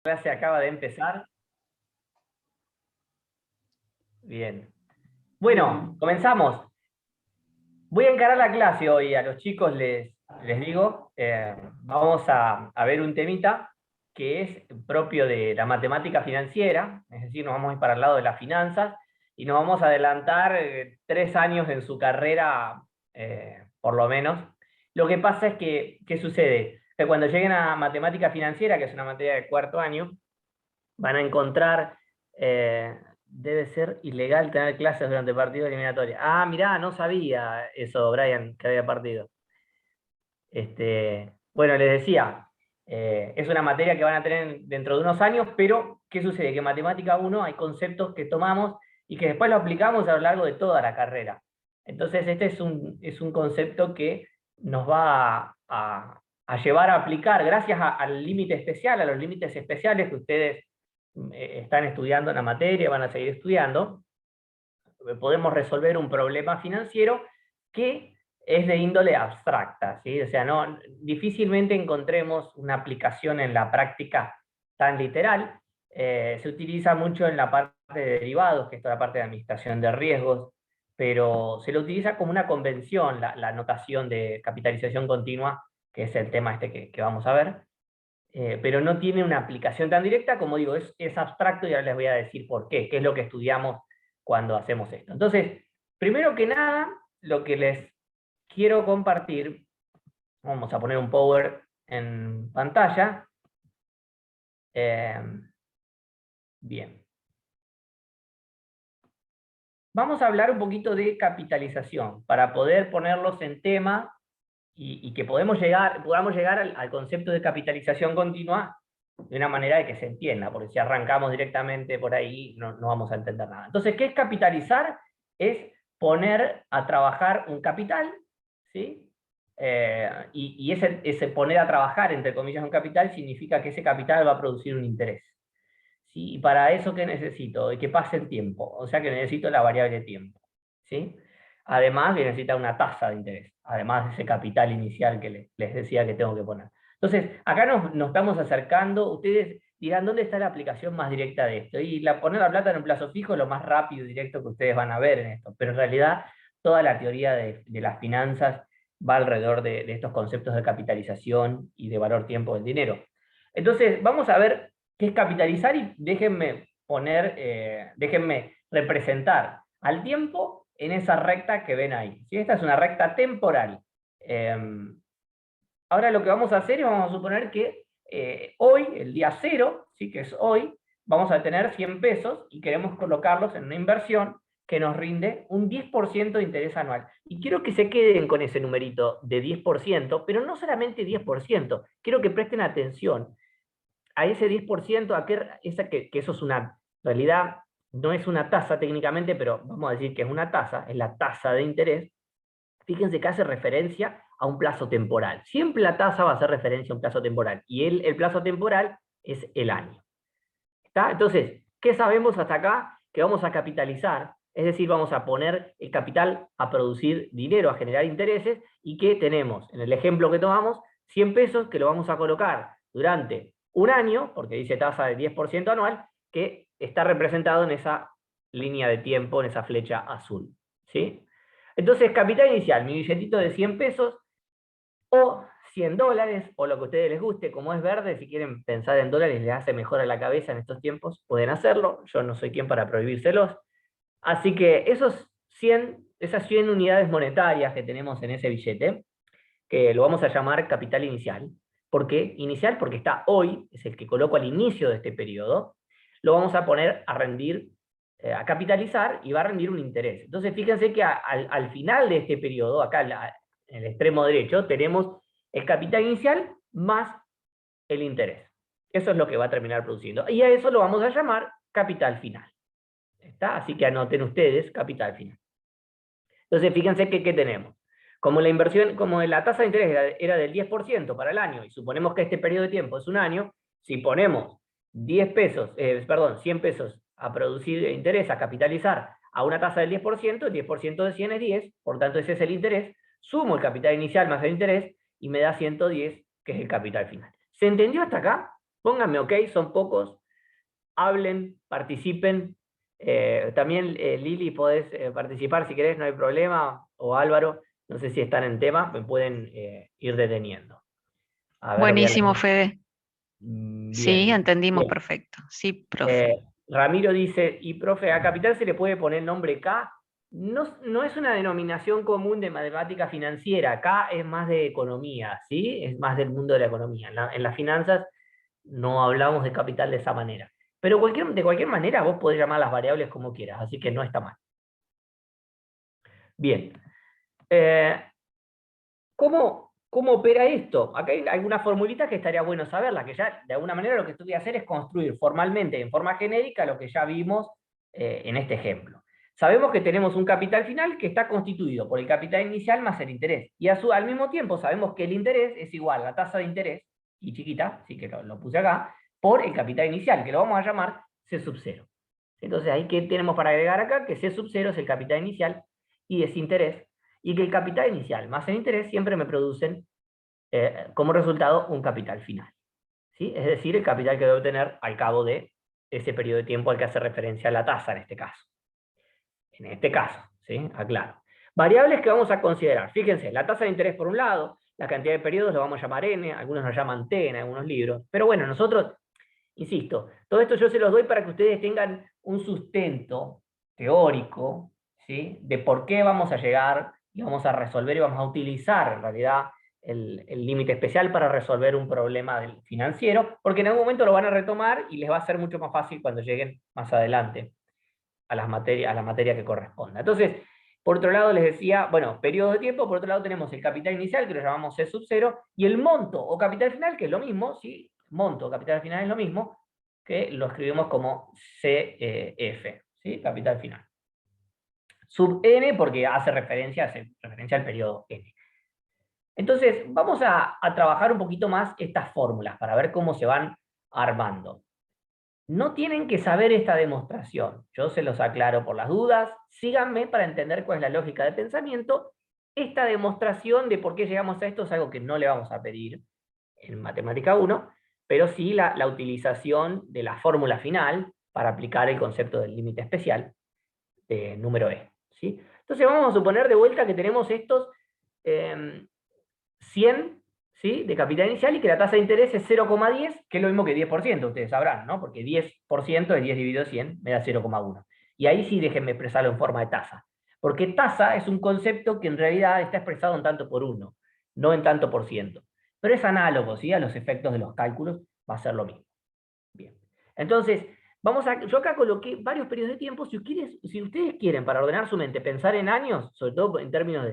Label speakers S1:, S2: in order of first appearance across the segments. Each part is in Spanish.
S1: La clase acaba de empezar. Bien. Bueno, comenzamos. Voy a encarar la clase hoy. A los chicos les digo, vamos a ver un temita que es propio de la matemática financiera, es decir, nos vamos a ir para el lado de las finanzas y nos vamos a adelantar 3 años en su carrera, por lo menos. Lo que pasa es que, ¿qué sucede? Que cuando lleguen a matemática financiera, que es una materia de cuarto año, van a encontrar, debe ser ilegal tener clases durante partidos eliminatorios. Ah, mirá, no sabía eso, Brian, que había partido. Bueno, les decía, es una materia que van a tener dentro de unos años, pero ¿qué sucede? Que en Matemática 1 hay conceptos que tomamos y que después lo aplicamos a lo largo de toda la carrera. Entonces, este es un concepto que nos va a llevar a aplicar, gracias al límite especial, a los límites especiales que ustedes están estudiando en la materia, van a seguir estudiando, podemos resolver un problema financiero que es de índole abstracta, ¿sí? O sea, difícilmente encontremos una aplicación en la práctica tan literal. Se utiliza mucho en la parte de derivados, que es toda la parte de administración de riesgos, pero se lo utiliza como una convención, la notación de capitalización continua, que es el tema que vamos a ver. Pero no tiene una aplicación tan directa, como digo, es abstracto y ahora les voy a decir por qué es lo que estudiamos cuando hacemos esto. Entonces, primero que nada, lo que les quiero compartir, vamos a poner un power en pantalla. Bien. Vamos a hablar un poquito de capitalización, para poder ponerlos en tema y que podamos llegar al concepto de capitalización continua de una manera de que se entienda, porque si arrancamos directamente por ahí no vamos a entender nada. Entonces, ¿qué es capitalizar? Es poner a trabajar un capital, ¿sí? Y ese poner a trabajar, entre comillas, un capital, significa que ese capital va a producir un interés. ¿Sí? Y para eso, ¿qué necesito? Que pase el tiempo, o sea que necesito la variable tiempo, ¿sí? Además, que necesita una tasa de interés, además de ese capital inicial que les decía que tengo que poner. Entonces, acá nos estamos acercando, ustedes dirán, ¿dónde está la aplicación más directa de esto? Y poner la plata en un plazo fijo es lo más rápido y directo que ustedes van a ver en esto, pero en realidad toda la teoría de las finanzas va alrededor de estos conceptos de capitalización y de valor tiempo del dinero. Entonces, vamos a ver qué es capitalizar y déjenme representar al tiempo en esa recta que ven ahí. ¿Sí? Esta es una recta temporal. Ahora lo que vamos a hacer es, vamos a suponer que hoy, el día 0, ¿sí? Que es hoy, vamos a tener 100 pesos y queremos colocarlos en una inversión que nos rinde un 10% de interés anual. Y quiero que se queden con ese numerito de 10%, pero no solamente 10%, quiero que presten atención a ese 10%, que eso es una, en realidad no es una tasa técnicamente, pero vamos a decir que es una tasa, es la tasa de interés. Fíjense que hace referencia a un plazo temporal. Siempre la tasa va a hacer referencia a un plazo temporal, y el plazo temporal es el año. ¿Está? Entonces, ¿qué sabemos hasta acá? Que vamos a capitalizar, es decir, vamos a poner el capital a producir dinero, a generar intereses, y que tenemos, en el ejemplo que tomamos, 100 pesos que lo vamos a colocar durante un año, porque dice tasa de 10% anual, que está representado en esa línea de tiempo, en esa flecha azul. ¿Sí? Entonces, capital inicial, mi billetito de 100 pesos, o 100 dólares, o lo que a ustedes les guste, como es verde, si quieren pensar en dólares, les hace mejor a la cabeza en estos tiempos, pueden hacerlo, yo no soy quien para prohibírselos. Así que esas 100 unidades monetarias que tenemos en ese billete, que lo vamos a llamar capital inicial. ¿Por qué inicial? Porque está hoy, es el que coloco al inicio de este periodo, lo vamos a poner a rendir, a capitalizar, y va a rendir un interés. Entonces, fíjense que al final de este periodo, acá en el extremo derecho, tenemos el capital inicial más el interés. Eso es lo que va a terminar produciendo. Y a eso lo vamos a llamar capital final. ¿Está? Así que anoten ustedes capital final. Entonces, fíjense que ¿qué tenemos? Como la tasa de interés era del 10% para el año, y suponemos que este periodo de tiempo es un año, si ponemos 100 pesos a producir interés, a capitalizar a una tasa del 10%, el 10% de 100 es 10, por tanto ese es el interés, sumo el capital inicial más el interés, y me da 110, que es el capital final. ¿Se entendió hasta acá? Pónganme ok, son pocos. Hablen, participen. También, Lili, podés participar si querés, no hay problema. O Álvaro, no sé si están en tema, me pueden ir deteniendo. A ver, voy a
S2: Buenísimo,
S1: leer.
S2: Fede. Sí,
S1: Bien,
S2: entendimos
S1: bien.
S2: perfecto. Sí, profe.
S1: Ramiro dice, y profe, ¿a capital se le puede poner el nombre K? No, no es una denominación común de matemática financiera. K es más de economía, ¿sí? Es más del mundo de la economía. En las finanzas no hablamos de capital de esa manera. Pero de cualquier manera vos podés llamar las variables como quieras, así que no está mal. Bien. Eh, ¿Cómo opera esto? Acá hay algunas formulitas que estaría bueno saberlas, que ya de alguna manera lo que estoy voy a hacer es construir formalmente, en forma genérica, lo que ya vimos en este ejemplo. Sabemos que tenemos un capital final que está constituido por el capital inicial más el interés. Y al mismo tiempo sabemos que el interés es igual a la tasa de interés, y chiquita, así que lo puse acá, por el capital inicial, que lo vamos a llamar C sub 0. Entonces, ahí que tenemos para agregar acá que C sub 0 es el capital inicial y es interés, y que el capital inicial más el interés siempre me producen como resultado un capital final. ¿Sí? Es decir, el capital que debo tener al cabo de ese periodo de tiempo al que hace referencia la tasa en este caso. En este caso, ¿sí? Aclaro. Variables que vamos a considerar. Fíjense, la tasa de interés por un lado, la cantidad de periodos lo vamos a llamar n, algunos lo llaman t en algunos libros, pero bueno, nosotros, insisto, todo esto yo se los doy para que ustedes tengan un sustento teórico, ¿sí? De por qué vamos a llegar y vamos a resolver y vamos a utilizar en realidad el límite especial para resolver un problema financiero, porque en algún momento lo van a retomar y les va a ser mucho más fácil cuando lleguen más adelante a la materia que corresponda. Entonces, por otro lado les decía, bueno, periodo de tiempo, por otro lado tenemos el capital inicial, que lo llamamos C sub 0, y el monto o capital final, que es lo mismo, ¿sí? Monto o capital final es lo mismo, que lo escribimos como CF, ¿sí? Capital final. Sub n porque hace referencia al periodo n. Entonces, vamos a trabajar un poquito más estas fórmulas para ver cómo se van armando. No tienen que saber esta demostración. Yo se los aclaro por las dudas. Síganme para entender cuál es la lógica de pensamiento. Esta demostración de por qué llegamos a esto es algo que no le vamos a pedir en Matemática 1, pero sí la utilización de la fórmula final para aplicar el concepto del límite especial de número E. ¿Sí? Entonces vamos a suponer de vuelta que tenemos estos 100, ¿sí? De capital inicial y que la tasa de interés es 0,10, que es lo mismo que 10%, ustedes sabrán, ¿no? Porque 10% de 10 dividido 100 me da 0,1. Y ahí sí déjenme expresarlo en forma de tasa. Porque tasa es un concepto que en realidad está expresado en tanto por uno, no en tanto por ciento. Pero es análogo, ¿sí? A los efectos de los cálculos va a ser lo mismo. Bien. Entonces, yo acá coloqué varios periodos de tiempo. Si ustedes quieren, para ordenar su mente, pensar en años, sobre todo en términos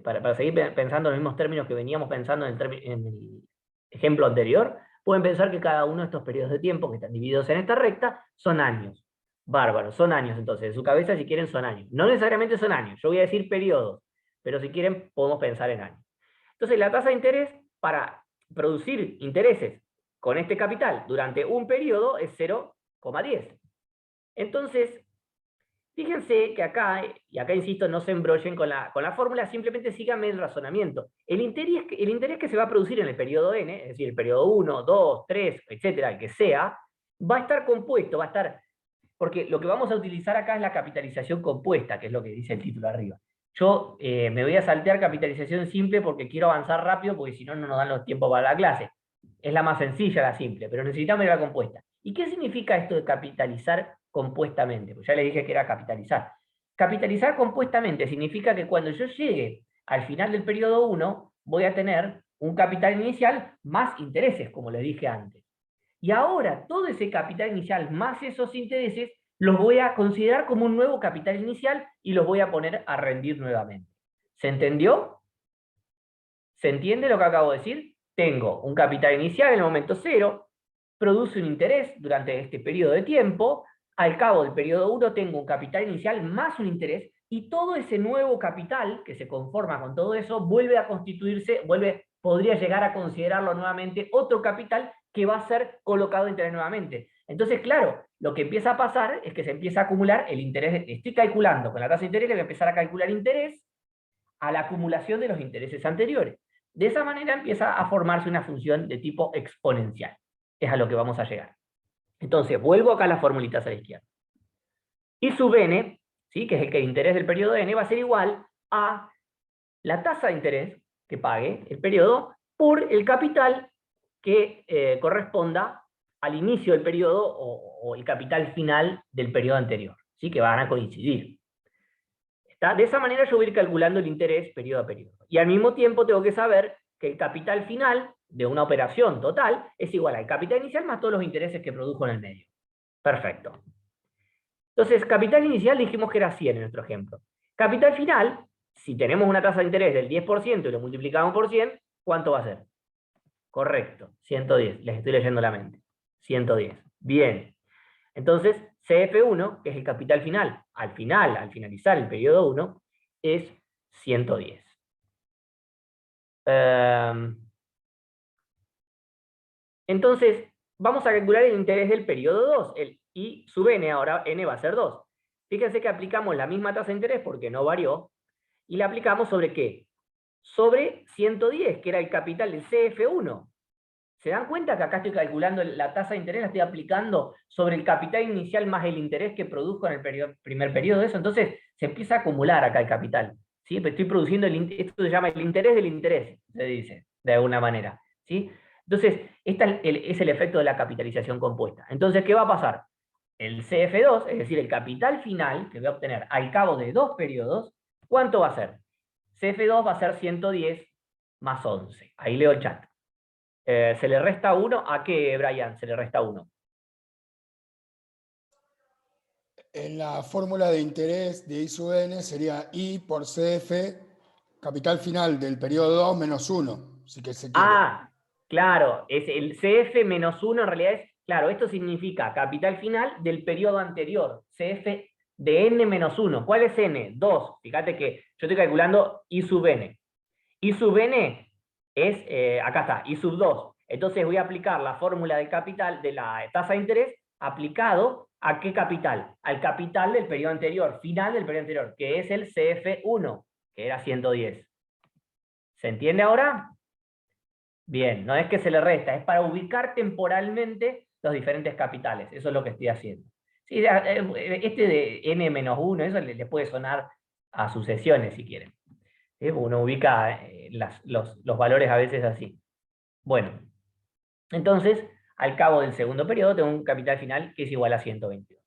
S1: para seguir pensando en los mismos términos que veníamos pensando en el ejemplo anterior, pueden pensar que cada uno de estos periodos de tiempo que están divididos en esta recta son años. Bárbaro, son años entonces. En su cabeza, si quieren, son años. No necesariamente son años. Yo voy a decir periodos, pero si quieren, podemos pensar en años. Entonces, la tasa de interés para producir intereses con este capital durante un periodo es 0,10. Entonces, fíjense que acá, y acá insisto, no se embrollen con la fórmula, simplemente síganme el razonamiento. El interés que se va a producir en el periodo n, es decir, el periodo 1, 2, 3, etcétera, el que sea, va a estar compuesto, porque lo que vamos a utilizar acá es la capitalización compuesta, que es lo que dice el título arriba. Yo me voy a saltear capitalización simple porque quiero avanzar rápido, porque si no, no nos dan los tiempos para la clase. Es la más sencilla, la simple, pero necesitamos la compuesta. ¿Y qué significa esto de capitalizar compuestamente? Pues ya les dije que era capitalizar. Capitalizar compuestamente significa que cuando yo llegue al final del periodo 1, voy a tener un capital inicial más intereses, como les dije antes. Y ahora todo ese capital inicial más esos intereses los voy a considerar como un nuevo capital inicial y los voy a poner a rendir nuevamente. ¿Se entendió? ¿Se entiende lo que acabo de decir? Tengo un capital inicial en el momento 0, produce un interés durante este periodo de tiempo, al cabo del periodo 1 tengo un capital inicial más un interés, y todo ese nuevo capital que se conforma con todo eso vuelve a constituirse, podría llegar a considerarlo nuevamente otro capital que va a ser colocado de interés nuevamente. Entonces, claro, lo que empieza a pasar es que se empieza a acumular el interés. Estoy calculando con la tasa de interés, le voy a empezar a calcular interés a la acumulación de los intereses anteriores. De esa manera empieza a formarse una función de tipo exponencial. es a lo que vamos a llegar. Entonces, vuelvo acá a la formulita a la izquierda. Y sub n, ¿sí? Que es el interés del periodo n, va a ser igual a la tasa de interés que pague el periodo por el capital que corresponda al inicio del periodo o el capital final del periodo anterior, ¿sí? Que van a coincidir. ¿Está? De esa manera yo voy a ir calculando el interés periodo a periodo. Y al mismo tiempo tengo que saber que el capital final de una operación total es igual al capital inicial más todos los intereses que produjo en el medio. Perfecto. Entonces, capital inicial dijimos que era 100 en nuestro ejemplo. Capital final, si tenemos una tasa de interés del 10% y lo multiplicamos por 100, ¿cuánto va a ser? Correcto, 110. Les estoy leyendo la mente. 110. Bien. Entonces, CF1, que es el capital final, al finalizar el periodo 1, es 110. Entonces, vamos a calcular el interés del periodo 2, el I sub n, ahora n va a ser 2. Fíjense que aplicamos la misma tasa de interés porque no varió, y la aplicamos sobre ¿qué? Sobre 110, que era el capital del CF1. ¿Se dan cuenta que acá estoy calculando la tasa de interés, la estoy aplicando sobre el capital inicial más el interés que produzco en el primer periodo de eso? Entonces se empieza a acumular acá el capital, ¿sí? Estoy produciendo, esto se llama el interés del interés, se dice, de alguna manera, ¿sí? Entonces, este es el efecto de la capitalización compuesta. Entonces, ¿qué va a pasar? El CF2, es decir, el capital final que voy a obtener al cabo de 2 periodos, ¿cuánto va a ser? CF2 va a ser 110 más 11. Ahí leo el chat. ¿Se le resta 1? ¿A qué, Brian, se le resta 1?
S3: En la fórmula de interés de I sub n sería I por CF, capital final del periodo 2 menos 1, si que se quiere.
S1: Ah, claro, es el CF menos 1 en realidad es, claro, esto significa capital final del periodo anterior, CF de n menos 1. ¿Cuál es n? 2. Fíjate que yo estoy calculando I sub n. I sub n es, acá está, I sub 2. Entonces voy a aplicar la fórmula del capital, de la tasa de interés, aplicado ¿a qué capital? Al capital del periodo anterior, final del periodo anterior, que es el CF1, que era 110. ¿Se entiende ahora? Bien, no es que se le resta, es para ubicar temporalmente los diferentes capitales. Eso es lo que estoy haciendo. Sí, este de n-1, eso le puede sonar a sucesiones si quieren. Uno ubica los valores a veces así. Bueno, entonces, al cabo del segundo periodo tengo un capital final que es igual a 122.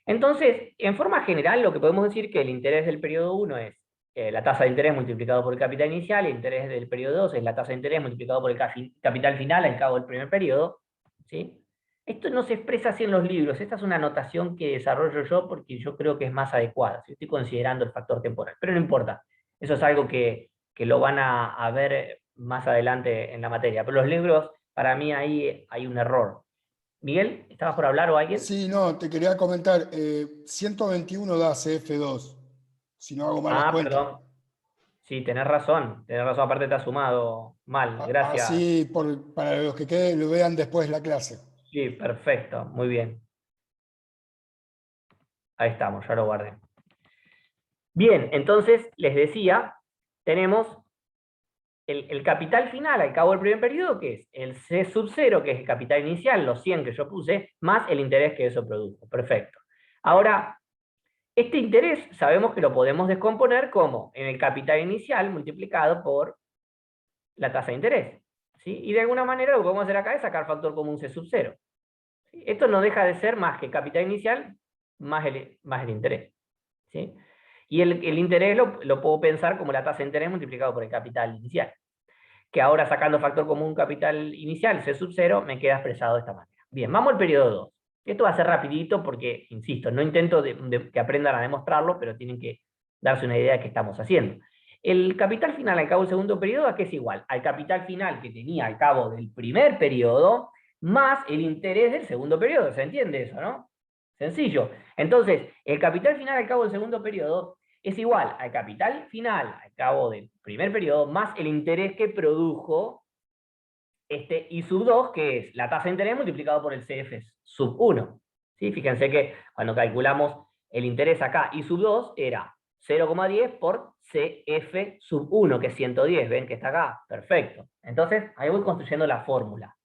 S1: Entonces, en forma general, lo que podemos decir que el interés del periodo 1 es la tasa de interés multiplicado por el capital inicial, el interés del periodo 2 es la tasa de interés multiplicado por el capital final al cabo del primer periodo, ¿sí? Esto no se expresa así en los libros, esta es una anotación que desarrollo yo porque yo creo que es más adecuada, si estoy considerando el factor temporal, pero no importa, eso es algo que lo van a ver más adelante en la materia, pero los libros, para mí ahí hay un error. Miguel, ¿estabas por hablar o alguien?
S3: Sí, no, te quería comentar, 121 da CF2, si no hago malas cuentas.
S1: Perdón. Sí, tenés razón, aparte te has sumado mal, gracias.
S3: Así, para los que lo vean después la clase.
S1: Sí, perfecto, muy bien. Ahí estamos, ya lo guardé. Bien, entonces, les decía, tenemos el capital final al cabo del primer periodo, que es el C sub 0, que es el capital inicial, los 100 que yo puse, más el interés que eso produjo. Perfecto. Ahora, este interés sabemos que lo podemos descomponer como en el capital inicial multiplicado por la tasa de interés, ¿sí? Y de alguna manera lo que podemos hacer acá es sacar factor común C sub 0. ¿Sí? Esto no deja de ser más que capital inicial más el interés, ¿sí? Y el interés lo puedo pensar como la tasa de interés multiplicado por el capital inicial. Que ahora sacando factor común capital inicial, C sub 0, me queda expresado de esta manera. Bien, vamos al periodo 2. Esto va a ser rapidito porque, insisto, no intento que aprendan a demostrarlo, pero tienen que darse una idea de qué estamos haciendo. El capital final al cabo del segundo periodo, ¿a qué es igual? Al capital final que tenía al cabo del primer periodo, más el interés del segundo periodo. ¿Se entiende eso, no? Sencillo. Entonces, el capital final al cabo del segundo periodo es igual al capital final al cabo del primer periodo más el interés que produjo este I sub 2, que es la tasa de interés multiplicado por el CF sub 1. ¿Sí? Fíjense que cuando calculamos el interés acá, I sub 2 era 0,10 por CF sub 1, que es 110. ¿Ven que está acá? Perfecto. Entonces, ahí voy construyendo la fórmula.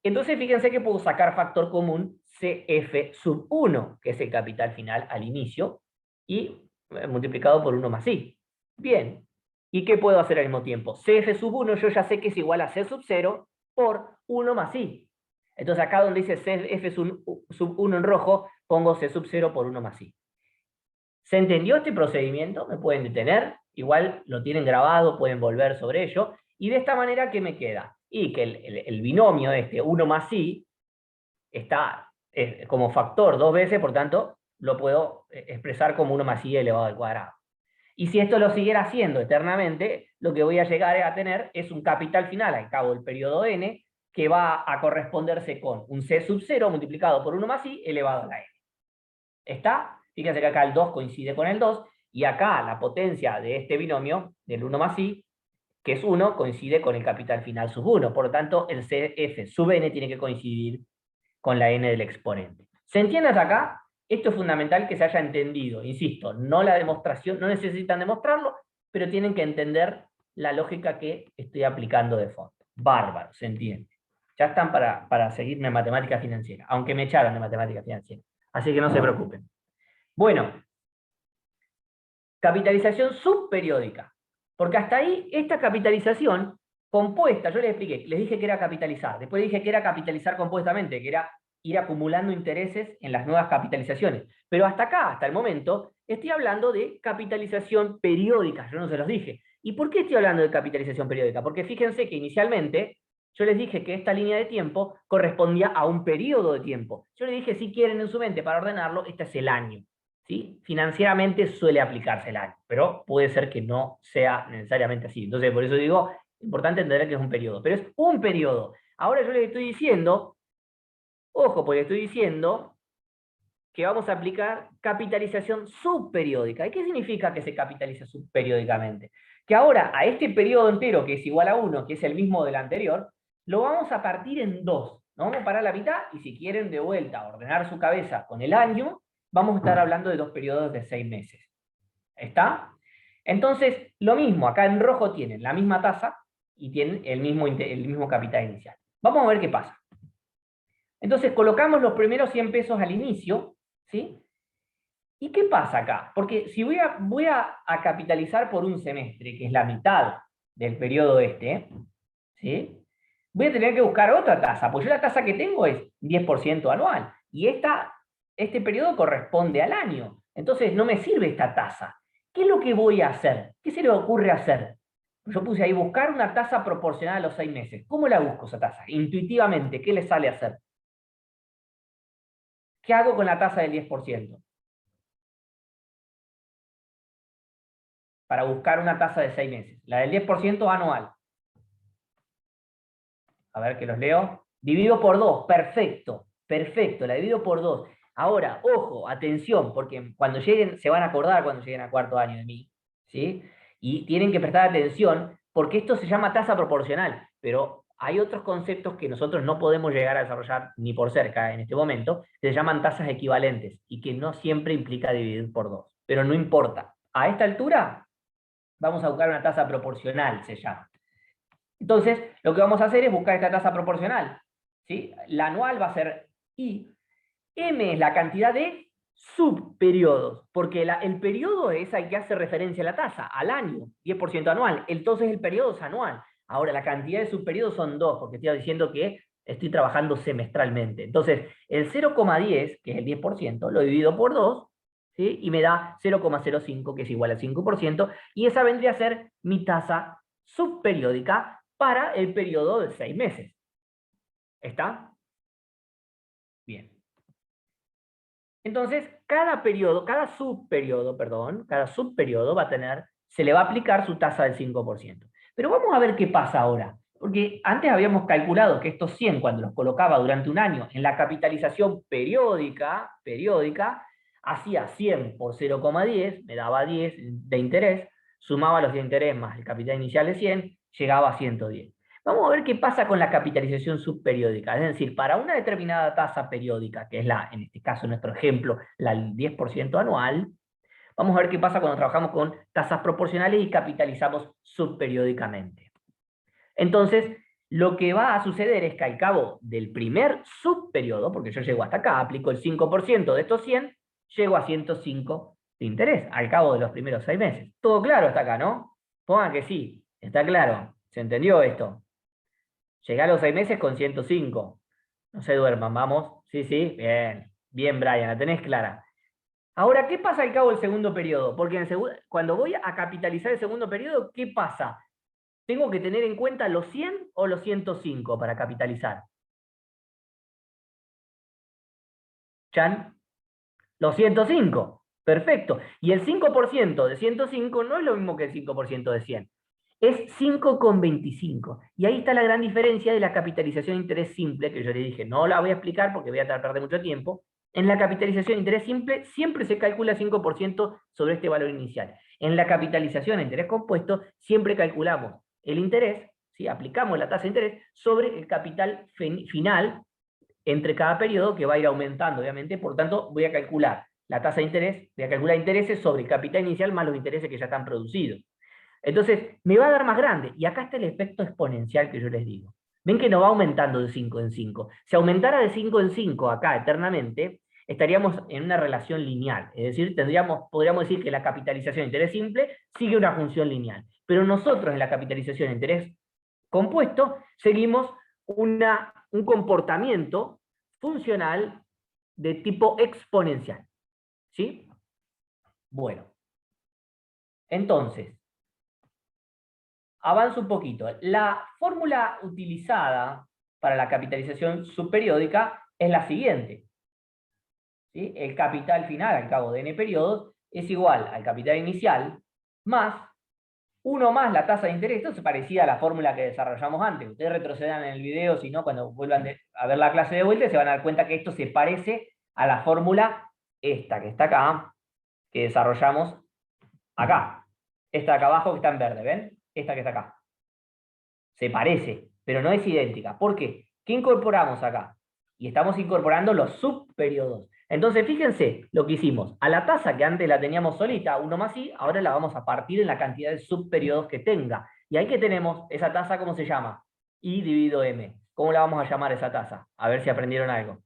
S1: Entonces fíjense que puedo sacar factor común CF sub 1, que es el capital final al inicio, y multiplicado por 1 más I. Bien. ¿Y qué puedo hacer al mismo tiempo? CF sub 1 yo ya sé que es igual a C sub 0 por 1 más I. Entonces acá donde dice CF sub 1 en rojo, pongo C sub 0 por 1 más I. ¿Se entendió este procedimiento? Me pueden detener, igual lo tienen grabado, pueden volver sobre ello. Y de esta manera, ¿qué me queda? Y que el binomio 1 más I está como factor 2 veces, por tanto, lo puedo expresar como 1 más I elevado al cuadrado. Y si esto lo siguiera haciendo eternamente, lo que voy a llegar a tener es un capital final al cabo del periodo n, que va a corresponderse con un C sub 0 multiplicado por 1 más I elevado a la n. ¿Está? Fíjense que acá el 2 coincide con el 2, y acá la potencia de este binomio, del 1 más I, que es 1, coincide con el capital final sub 1. Por lo tanto, el CF sub n tiene que coincidir con la n del exponente. ¿Se entiende hasta acá? Esto es fundamental que se haya entendido. Insisto, no la demostración, no necesitan demostrarlo, pero tienen que entender la lógica que estoy aplicando de fondo. Bárbaro, se entiende. Ya están para seguirme en matemática financiera, aunque me echaron de matemática financiera. Así que no se preocupen. Bueno, capitalización subperiódica. Porque hasta ahí, esta capitalización compuesta, yo les expliqué, les dije que era capitalizar, después dije que era capitalizar compuestamente, que era ir acumulando intereses en las nuevas capitalizaciones. Pero hasta acá, hasta el momento, estoy hablando de capitalización periódica, yo no se los dije. ¿Y por qué estoy hablando de capitalización periódica? Porque fíjense que inicialmente yo les dije que esta línea de tiempo correspondía a un periodo de tiempo. Yo les dije, si quieren en su mente para ordenarlo, este es el año. ¿Sí? Financieramente suele aplicarse el año, pero puede ser que no sea necesariamente así. Entonces, por eso digo, es importante entender que es un periodo, pero es un periodo. Ahora yo les estoy diciendo, ojo, porque estoy diciendo que vamos a aplicar capitalización subperiódica. ¿Y qué significa que se capitaliza subperiódicamente? Que ahora a este periodo entero, que es igual a 1, que es el mismo del anterior, lo vamos a partir en 2. Nos vamos a parar la mitad y si quieren de vuelta ordenar su cabeza con el año, vamos a estar hablando de 2 periodos de 6 meses. ¿Está? Entonces, lo mismo, acá en rojo tienen la misma tasa y tienen el mismo capital inicial. Vamos a ver qué pasa. Entonces, colocamos los primeros 100 pesos al inicio, ¿sí? ¿Y qué pasa acá? Porque si voy a capitalizar por un semestre, que es la mitad del periodo ¿sí? Voy a tener que buscar otra tasa, porque yo la tasa que tengo es 10% anual, y este periodo corresponde al año. Entonces no me sirve esta tasa. ¿Qué es lo que voy a hacer? ¿Qué se le ocurre hacer? Yo puse ahí buscar una tasa proporcional a los 6 meses. ¿Cómo la busco esa tasa? Intuitivamente, ¿qué le sale a hacer? ¿Qué hago con la tasa del 10%? Para buscar una tasa de 6 meses. La del 10% anual. A ver que los leo. Divido por 2. Perfecto. Perfecto. La divido por 2. Ahora, ojo, atención, porque cuando lleguen, se van a acordar cuando lleguen a cuarto año de mí, ¿sí? Y tienen que prestar atención, porque esto se llama tasa proporcional, pero hay otros conceptos que nosotros no podemos llegar a desarrollar ni por cerca en este momento, que se llaman tasas equivalentes, y que no siempre implica dividir por 2. Pero no importa. A esta altura, vamos a buscar una tasa proporcional, se llama. Entonces, lo que vamos a hacer es buscar esta tasa proporcional, ¿sí? La anual va a ser I. M es la cantidad de subperiodos, porque el periodo es al que hace referencia a la tasa, al año, 10% anual. Entonces el periodo es anual. Ahora, la cantidad de subperiodos son 2, porque estoy diciendo que estoy trabajando semestralmente. Entonces, el 0,10, que es el 10%, lo divido por 2, ¿sí? Y me da 0,05, que es igual al 5%, y esa vendría a ser mi tasa subperiódica para el periodo de 6 meses. ¿Está? Bien. Entonces, cada subperiodo va a tener, se le va a aplicar su tasa del 5%. Pero vamos a ver qué pasa ahora. Porque antes habíamos calculado que estos 100, cuando los colocaba durante un año en la capitalización periódica, hacía 100 por 0,10, me daba 10 de interés, sumaba los de interés más el capital inicial de 100, llegaba a 110. Vamos a ver qué pasa con la capitalización subperiódica. Es decir, para una determinada tasa periódica, que es en este caso, nuestro ejemplo, la del 10% anual, vamos a ver qué pasa cuando trabajamos con tasas proporcionales y capitalizamos subperiódicamente. Entonces, lo que va a suceder es que al cabo del primer subperiodo, porque yo llego hasta acá, aplico el 5% de estos 100, llego a 105 de interés, al cabo de los primeros 6 meses. Todo claro hasta acá, ¿no? Pongan que sí, está claro, ¿se entendió esto? Llegué a los 6 meses con 105. No se duerman, vamos. Sí, sí, bien. Bien, Brian, la tenés clara. Ahora, ¿qué pasa al cabo del segundo periodo? Porque cuando voy a capitalizar el segundo periodo, ¿qué pasa? ¿Tengo que tener en cuenta los 100 o los 105 para capitalizar? ¿Chan? Los 105. Perfecto. Y el 5% de 105 no es lo mismo que el 5% de 100. Es 5,25. Y ahí está la gran diferencia de la capitalización de interés simple, que yo le dije, no la voy a explicar porque voy a tardar de mucho tiempo. En la capitalización de interés simple siempre se calcula 5% sobre este valor inicial. En la capitalización de interés compuesto siempre calculamos el interés, ¿sí? Aplicamos la tasa de interés sobre el capital final entre cada periodo, que va a ir aumentando, obviamente. Por tanto, voy a calcular la tasa de interés, voy a calcular intereses sobre el capital inicial más los intereses que ya están producidos. Entonces, me va a dar más grande. Y acá está el efecto exponencial que yo les digo. Ven que no va aumentando de 5 en 5. Si aumentara de 5 en 5 acá eternamente, estaríamos en una relación lineal. Es decir, podríamos decir que la capitalización de interés simple sigue una función lineal. Pero nosotros en la capitalización de interés compuesto seguimos un comportamiento funcional de tipo exponencial. ¿Sí? Bueno. Entonces, avanzo un poquito. La fórmula utilizada para la capitalización subperiódica es la siguiente. ¿Sí? El capital final al cabo de n periodos es igual al capital inicial más 1 más la tasa de interés. Esto es parecida a la fórmula que desarrollamos antes. Ustedes retrocedan en el video, si no, cuando vuelvan a ver la clase de vuelta, se van a dar cuenta que esto se parece a la fórmula esta que está acá, que desarrollamos acá. Esta de acá abajo que está en verde, ¿ven? Esta que está acá. Se parece, pero no es idéntica. ¿Por qué? ¿Qué incorporamos acá? Y estamos incorporando los subperiodos. Entonces, fíjense lo que hicimos. A la tasa que antes la teníamos solita, 1 más i, ahora la vamos a partir en la cantidad de subperiodos que tenga. Y ahí que tenemos esa tasa, ¿cómo se llama? I dividido m. ¿Cómo la vamos a llamar esa tasa? A ver si aprendieron algo.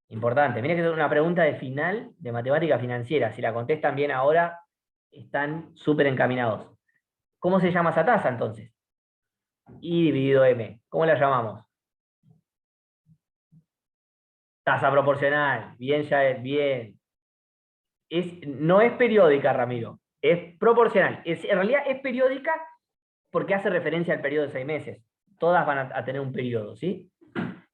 S1: Importante. Miren que es una pregunta de final de matemática financiera. Si la contestan bien ahora, están súper encaminados. ¿Cómo se llama esa tasa entonces? I dividido m. ¿Cómo la llamamos? Tasa proporcional. Bien, Jael, bien. No es periódica, Ramiro. Es proporcional. En realidad es periódica porque hace referencia al periodo de 6 meses. Todas van a tener un periodo, ¿sí?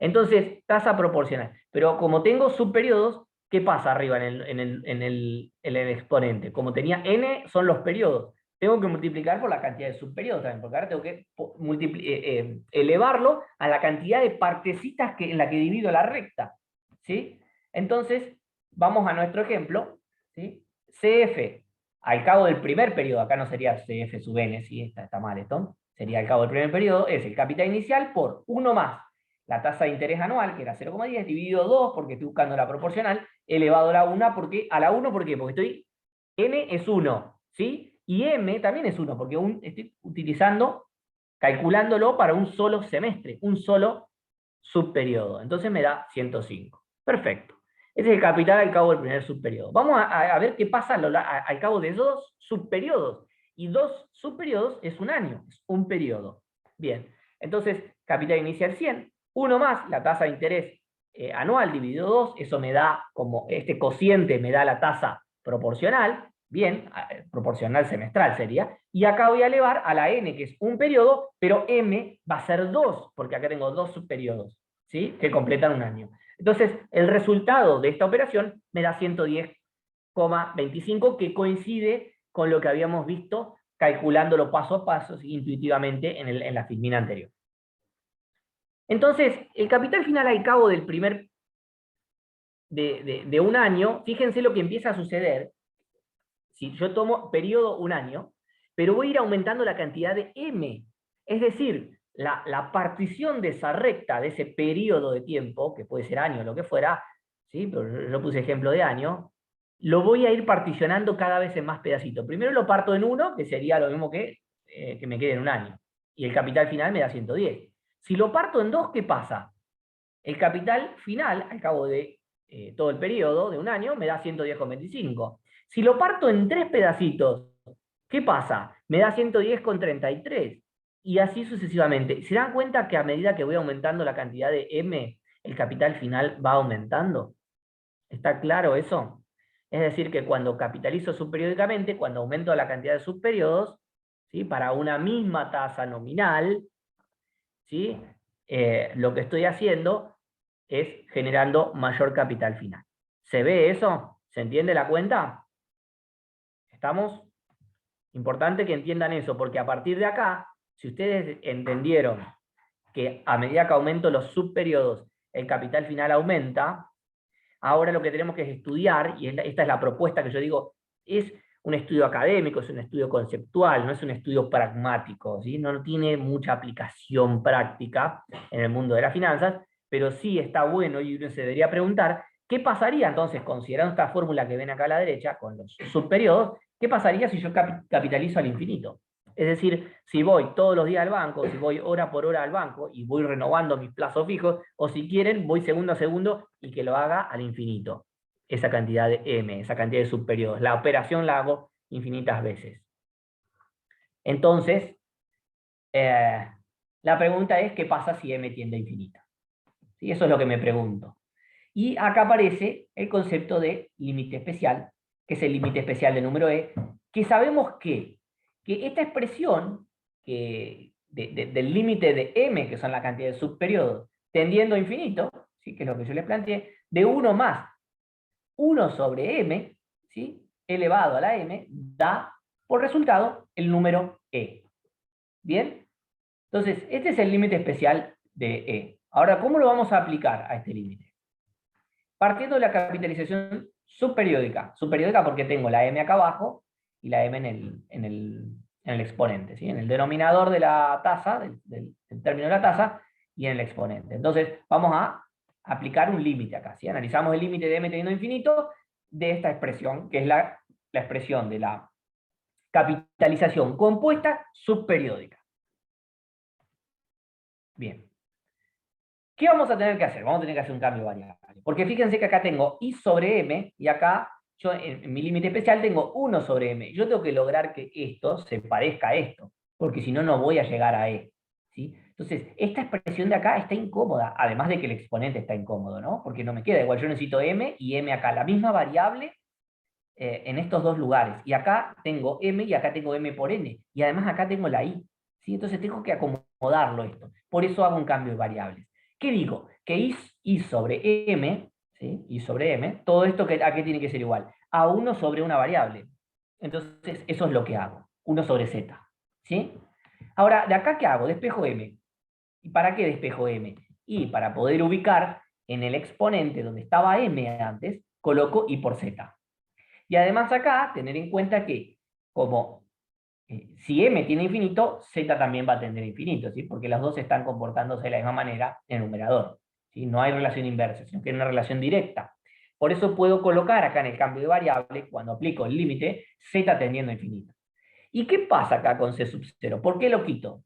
S1: Entonces, tasa proporcional. Pero como tengo subperiodos, ¿qué pasa arriba en el exponente? Como tenía n, son los periodos. Tengo que multiplicar por la cantidad de subperiodos también, porque ahora tengo que elevarlo a la cantidad de partecitas en la que divido la recta. ¿Sí? Entonces, vamos a nuestro ejemplo. ¿Sí? CF, al cabo del primer periodo, acá no sería CF sub n, ¿sí? Está mal esto. Sería al cabo del primer periodo, es el capital inicial por 1 más la tasa de interés anual, que era 0,10, dividido 2, porque estoy buscando la proporcional, elevado a la 1, ¿por qué? Porque n es 1, ¿sí? Y m también es 1, porque estoy calculándolo para un solo semestre, un solo subperiodo. Entonces me da 105. Perfecto. Ese es el capital al cabo del primer subperiodo. Vamos a ver qué pasa al cabo de 2 subperiodos. Y 2 subperiodos es un año, es un periodo. Bien, entonces capital inicial 100, 1 más la tasa de interés anual dividido 2, eso me da como, este cociente me da la tasa proporcional, bien, proporcional semestral sería, y acá voy a elevar a la n, que es un periodo, pero m va a ser 2, porque acá tengo 2 subperiodos, ¿sí? Que completan un año. Entonces, el resultado de esta operación me da 110,25, que coincide con lo que habíamos visto calculándolo paso a paso, intuitivamente, en la filmina anterior. Entonces, el capital final al cabo del de un año, fíjense lo que empieza a suceder. Si yo tomo periodo un año, pero voy a ir aumentando la cantidad de m. Es decir, la partición de esa recta, de ese periodo de tiempo, que puede ser año o lo que fuera, ¿sí? Pero yo puse ejemplo de año, lo voy a ir particionando cada vez en más pedacitos. Primero lo parto en 1, que sería lo mismo que me quede en un año. Y el capital final me da 110. Si lo parto en 2, ¿qué pasa? El capital final, al cabo de todo el periodo, de un año, me da 110,25. Si lo parto en 3 pedacitos, ¿qué pasa? Me da 110,33. Y así sucesivamente. ¿Se dan cuenta que a medida que voy aumentando la cantidad de M, el capital final va aumentando? ¿Está claro eso? Es decir, que cuando capitalizo subperiódicamente, cuando aumento la cantidad de subperiodos, ¿sí? Para una misma tasa nominal, ¿sí? Lo que estoy haciendo es generando mayor capital final. ¿Se ve eso? ¿Se entiende la cuenta? ¿Estamos? Importante que entiendan eso, porque a partir de acá, si ustedes entendieron que a medida que aumento los subperiodos, el capital final aumenta, ahora lo que tenemos que estudiar, y esta es la propuesta que yo digo, es un estudio académico, es un estudio conceptual, no es un estudio pragmático, ¿sí? No tiene mucha aplicación práctica en el mundo de las finanzas, pero sí está bueno y uno se debería preguntar, ¿qué pasaría entonces, considerando esta fórmula que ven acá a la derecha, con los subperiodos, qué pasaría si yo capitalizo al infinito? Es decir, si voy todos los días al banco, si voy hora por hora al banco y voy renovando mis plazos fijos, o si quieren, voy segundo a segundo y que lo haga al infinito. Esa cantidad de M, esa cantidad de subperiodos. La operación la hago infinitas veces. Entonces, la pregunta es, ¿qué pasa si M tiende a infinito? ¿Sí? Eso es lo que me pregunto. Y acá aparece el concepto de límite especial, que es el límite especial del número E, que sabemos que esta expresión del límite de M, que son la cantidad de subperiodos, tendiendo a infinito, ¿sí? Que es lo que yo les planteé, de 1 más 1 sobre M, ¿sí? Elevado a la M, da por resultado el número E. ¿Bien? Entonces, este es el límite especial de E. Ahora, ¿cómo lo vamos a aplicar a este límite? Partiendo de la capitalización subperiódica. Subperiódica porque tengo la M acá abajo y la M en el exponente, ¿sí? En el denominador de la tasa, del término de la tasa, y en el exponente. Entonces, vamos a aplicar un límite acá, ¿sí? Analizamos el límite de M teniendo infinito de esta expresión, que es la expresión de la capitalización compuesta subperiódica. Bien. ¿Qué vamos a tener que hacer? Vamos a tener que hacer un cambio de variable. Porque fíjense que acá tengo I sobre M, y acá yo en mi límite especial tengo 1 sobre M. Yo tengo que lograr que esto se parezca a esto, porque si no, no voy a llegar a E. ¿Sí? Entonces, esta expresión de acá está incómoda, además de que el exponente está incómodo, ¿no? Porque no me queda igual, yo necesito M y M acá, la misma variable en estos dos lugares. Y acá tengo M y acá tengo M por N. Y además acá tengo la I. ¿Sí? Entonces tengo que acomodarlo esto. Por eso hago un cambio de variables. ¿Qué digo? Que I sobre M, ¿sí? I sobre M, todo esto ¿a qué tiene que ser igual? A 1 sobre una variable. Entonces eso es lo que hago. 1 sobre Z. ¿Sí? Ahora, ¿de acá qué hago? Despejo M. ¿Y para qué despejo M? Y para poder ubicar en el exponente donde estaba M antes, coloco I por Z. Y además acá, tener en cuenta que como si M tiene infinito, Z también va a tener infinito, ¿sí? Porque las dos están comportándose de la misma manera en el numerador. ¿Sí? No hay relación inversa, sino que hay una relación directa. Por eso puedo colocar acá en el cambio de variable, cuando aplico el límite, Z tendiendo a infinito. ¿Y qué pasa acá con C sub 0? ¿Por qué lo quito?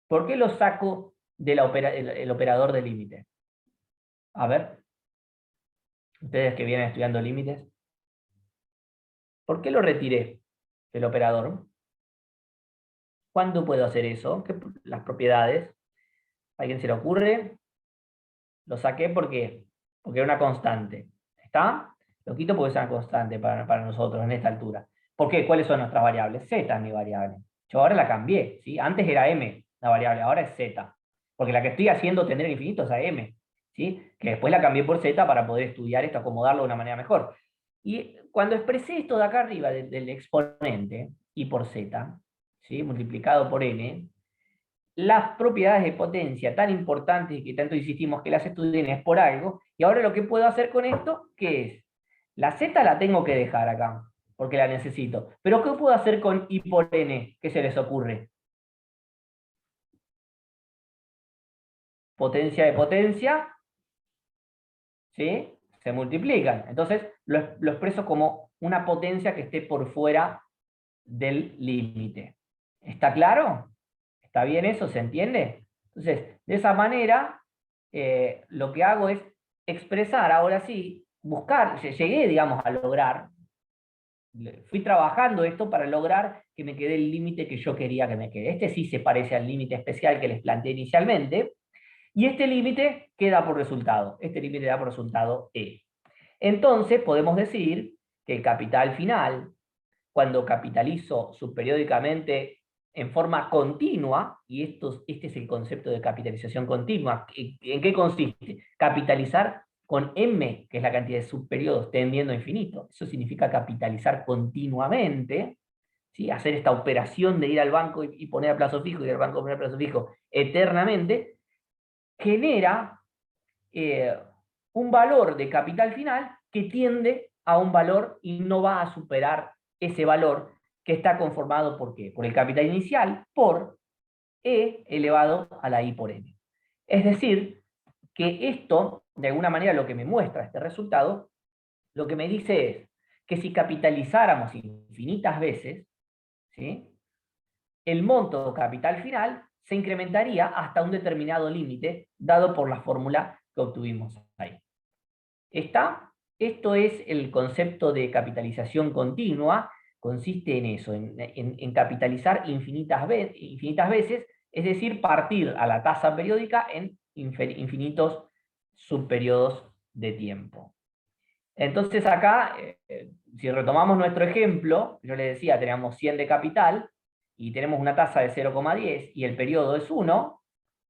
S1: ¿Por qué lo saco del el operador de límite? A ver, ustedes que vienen estudiando límites, ¿por qué lo retiré del operador? ¿Cuándo puedo hacer eso? Las propiedades. ¿A alguien se le ocurre? Lo saqué porque era una constante. ¿Está? Lo quito porque es una constante para nosotros en esta altura. ¿Por qué? ¿Cuáles son nuestras variables? Z es mi variable. Yo ahora la cambié, ¿sí? Antes era M la variable, ahora es Z. Porque la que estoy haciendo tener infinito es a M, ¿sí? Que después la cambié por Z para poder estudiar esto, acomodarlo de una manera mejor. Y cuando expresé esto de acá arriba del exponente, I por Z, ¿sí? Multiplicado por N, las propiedades de potencia tan importantes y que tanto insistimos que las estudien es por algo, y ahora lo que puedo hacer con esto, ¿qué es? La Z la tengo que dejar acá, porque la necesito. Pero ¿qué puedo hacer con I por N? ¿Qué se les ocurre? Potencia de potencia, ¿sí? Se multiplican. Entonces lo expreso como una potencia que esté por fuera del límite. ¿Está claro? ¿Está bien eso? ¿Se entiende? Entonces, de esa manera, lo que hago es expresar, ahora sí, buscar, llegué, digamos, a lograr, fui trabajando esto para lograr que me quede el límite que yo quería que me quede. Este sí se parece al límite especial que les planteé inicialmente, y este límite queda por resultado. Este límite da por resultado E. Entonces, podemos decir que el capital final, cuando capitalizo subperiódicamente en forma continua, y este es el concepto de capitalización continua, ¿en qué consiste? Capitalizar con M, que es la cantidad de subperiodos tendiendo a infinito. Eso significa capitalizar continuamente, ¿sí? Hacer esta operación de ir al banco y poner a plazo fijo, y al banco poner a plazo fijo eternamente, genera un valor de capital final que tiende a un valor y no va a superar ese valor que está conformado ¿por qué? Por el capital inicial por E elevado a la I por N. Es decir, que esto, de alguna manera, lo que me muestra este resultado, lo que me dice es que si capitalizáramos infinitas veces, ¿sí?, el monto capital final se incrementaría hasta un determinado límite dado por la fórmula que obtuvimos ahí. ¿Está? Esto es el concepto de capitalización continua, consiste en eso, en capitalizar infinitas veces, es decir, partir a la tasa periódica en infinitos subperiodos de tiempo. Entonces acá, si retomamos nuestro ejemplo, yo les decía, tenemos 100 de capital y tenemos una tasa de 0,10 y el periodo es 1,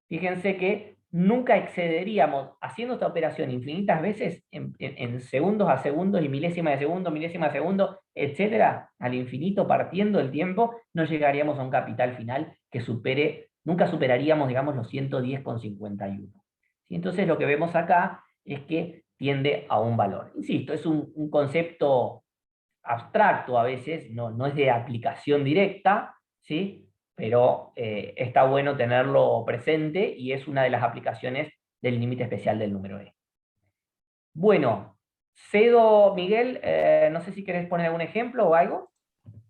S1: fíjense que nunca excederíamos, haciendo esta operación infinitas veces, en segundos a segundos y milésima de segundo, etcétera, al infinito partiendo el tiempo, no llegaríamos a un capital final que nunca superaríamos, digamos, los 110,51. ¿Sí? Entonces lo que vemos acá es que tiende a un valor. Insisto, es un concepto abstracto a veces, no es de aplicación directa, ¿sí? Pero está bueno tenerlo presente y es una de las aplicaciones del límite especial del número E. Bueno, cedo, Miguel, no sé si querés poner algún ejemplo o algo.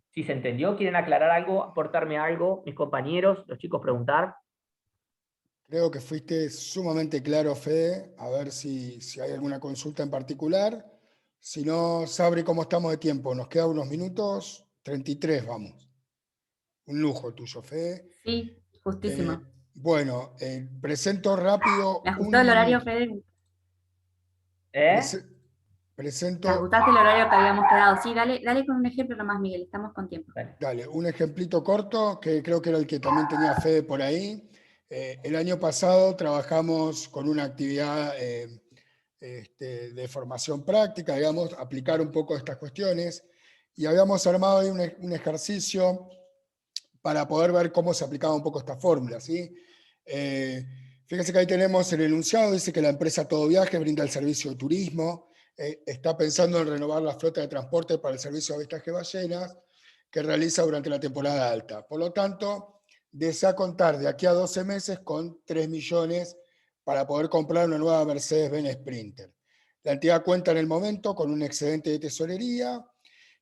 S1: Si se entendió, quieren aclarar algo, aportarme algo, mis compañeros, los chicos preguntar.
S3: Creo que fuiste sumamente claro, Fede. A ver si hay alguna consulta en particular. Si no, Sabri, ¿cómo estamos de tiempo? Nos quedan unos minutos. 33, vamos. Un lujo tuyo, Fede.
S4: Sí, justísimo.
S3: Bueno, presento rápido
S4: ¿Me ajustó el horario, Fede?
S3: Presento.
S4: ¿Me ajustaste el horario que habíamos quedado? Sí, dale con un ejemplo nomás, Miguel, estamos con tiempo.
S3: Dale, un ejemplito corto, que creo que era el que también tenía Fede por ahí. El año pasado trabajamos con una actividad de formación práctica, digamos, aplicar un poco estas cuestiones, y habíamos armado ahí un ejercicio para poder ver cómo se aplicaba un poco esta fórmula, ¿sí? Fíjense que ahí tenemos el enunciado, dice que la empresa Todo Viaje brinda el servicio de turismo, está pensando en renovar la flota de transporte para el servicio de avistaje de ballenas que realiza durante la temporada alta. Por lo tanto, desea contar de aquí a 12 meses con 3 millones para poder comprar una nueva Mercedes-Benz Sprinter. La entidad cuenta en el momento con un excedente de tesorería,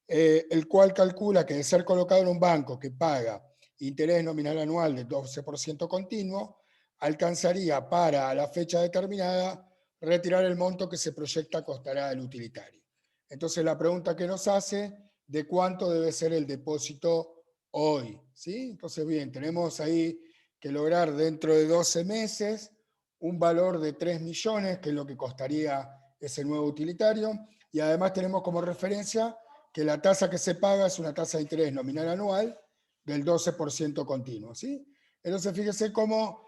S3: el cual calcula que de ser colocado en un banco que paga interés nominal anual del 12% continuo, alcanzaría para la fecha determinada retirar el monto que se proyecta costará el utilitario. Entonces la pregunta que nos hace, ¿de cuánto debe ser el depósito hoy? ¿Sí? Entonces bien, tenemos ahí que lograr dentro de 12 meses un valor de 3 millones, que es lo que costaría ese nuevo utilitario, y además tenemos como referencia que la tasa que se paga es una tasa de interés nominal anual del 12% continuo, ¿sí? Entonces fíjese cómo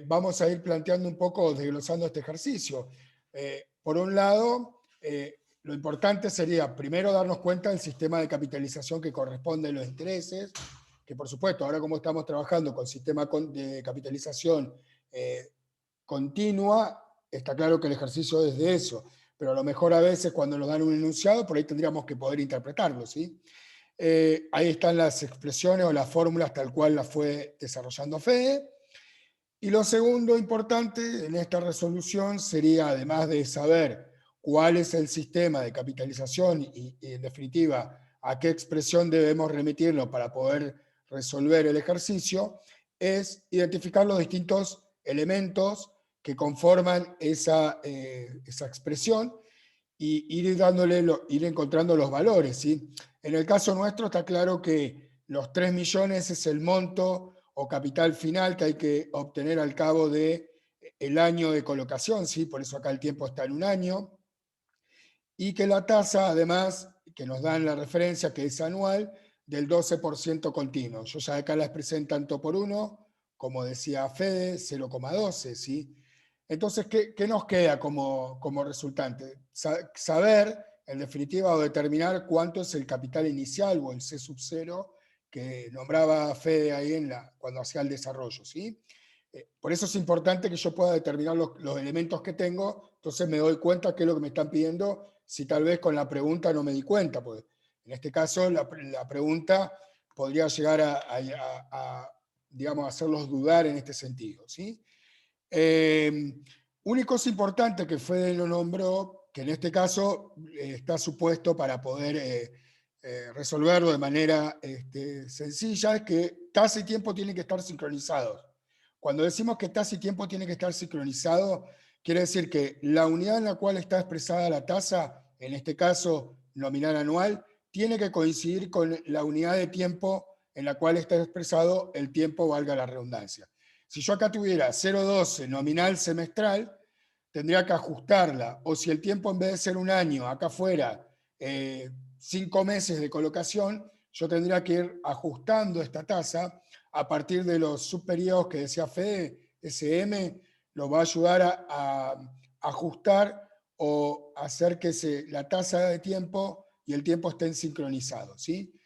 S3: vamos a ir planteando un poco, desglosando este ejercicio. Por un lado, lo importante sería primero darnos cuenta del sistema de capitalización que corresponde a los intereses, que por supuesto, ahora como estamos trabajando con sistema de capitalización continua, está claro que el ejercicio es de eso, pero a lo mejor a veces cuando nos dan un enunciado, por ahí tendríamos que poder interpretarlo, ¿sí? Ahí están las expresiones o las fórmulas tal cual las fue desarrollando Fede. Y lo segundo importante en esta resolución sería, además de saber cuál es el sistema de capitalización y en definitiva a qué expresión debemos remitirlo para poder resolver el ejercicio, es identificar los distintos elementos que conforman esa expresión y ir encontrando los valores, ¿sí? En el caso nuestro está claro que los 3 millones es el monto o capital final que hay que obtener al cabo del año de colocación, ¿sí? Por eso acá el tiempo está en un año, y que la tasa, además, que nos dan la referencia, que es anual, del 12% continuo. Yo ya acá la expresé en tanto por uno, como decía Fede, 0,12, ¿sí? Entonces, ¿qué nos queda como resultante? Saber, en definitiva, o determinar cuánto es el capital inicial o el C sub 0 que nombraba Fede ahí cuando hacía el desarrollo, ¿sí? Por eso es importante que yo pueda determinar los elementos que tengo, entonces me doy cuenta qué es lo que me están pidiendo, si tal vez con la pregunta no me di cuenta, pues en este caso la pregunta podría llegar digamos, hacerlos dudar en este sentido, ¿sí? Una cosa importante que Fede lo nombró, que en este caso está supuesto para poder resolverlo de manera sencilla, es que tasa y tiempo tienen que estar sincronizados. Cuando decimos que tasa y tiempo tienen que estar sincronizados, quiere decir que la unidad en la cual está expresada la tasa, en este caso nominal anual, tiene que coincidir con la unidad de tiempo en la cual está expresado el tiempo, valga la redundancia. Si yo acá tuviera 0,12 nominal semestral, tendría que ajustarla, o si el tiempo en vez de ser un año, acá fuera 5 meses de colocación, yo tendría que ir ajustando esta tasa a partir de los subperiodos que decía Fede, SM, lo va a ayudar a ajustar o hacer que la tasa de tiempo y el tiempo estén sincronizados, ¿sí?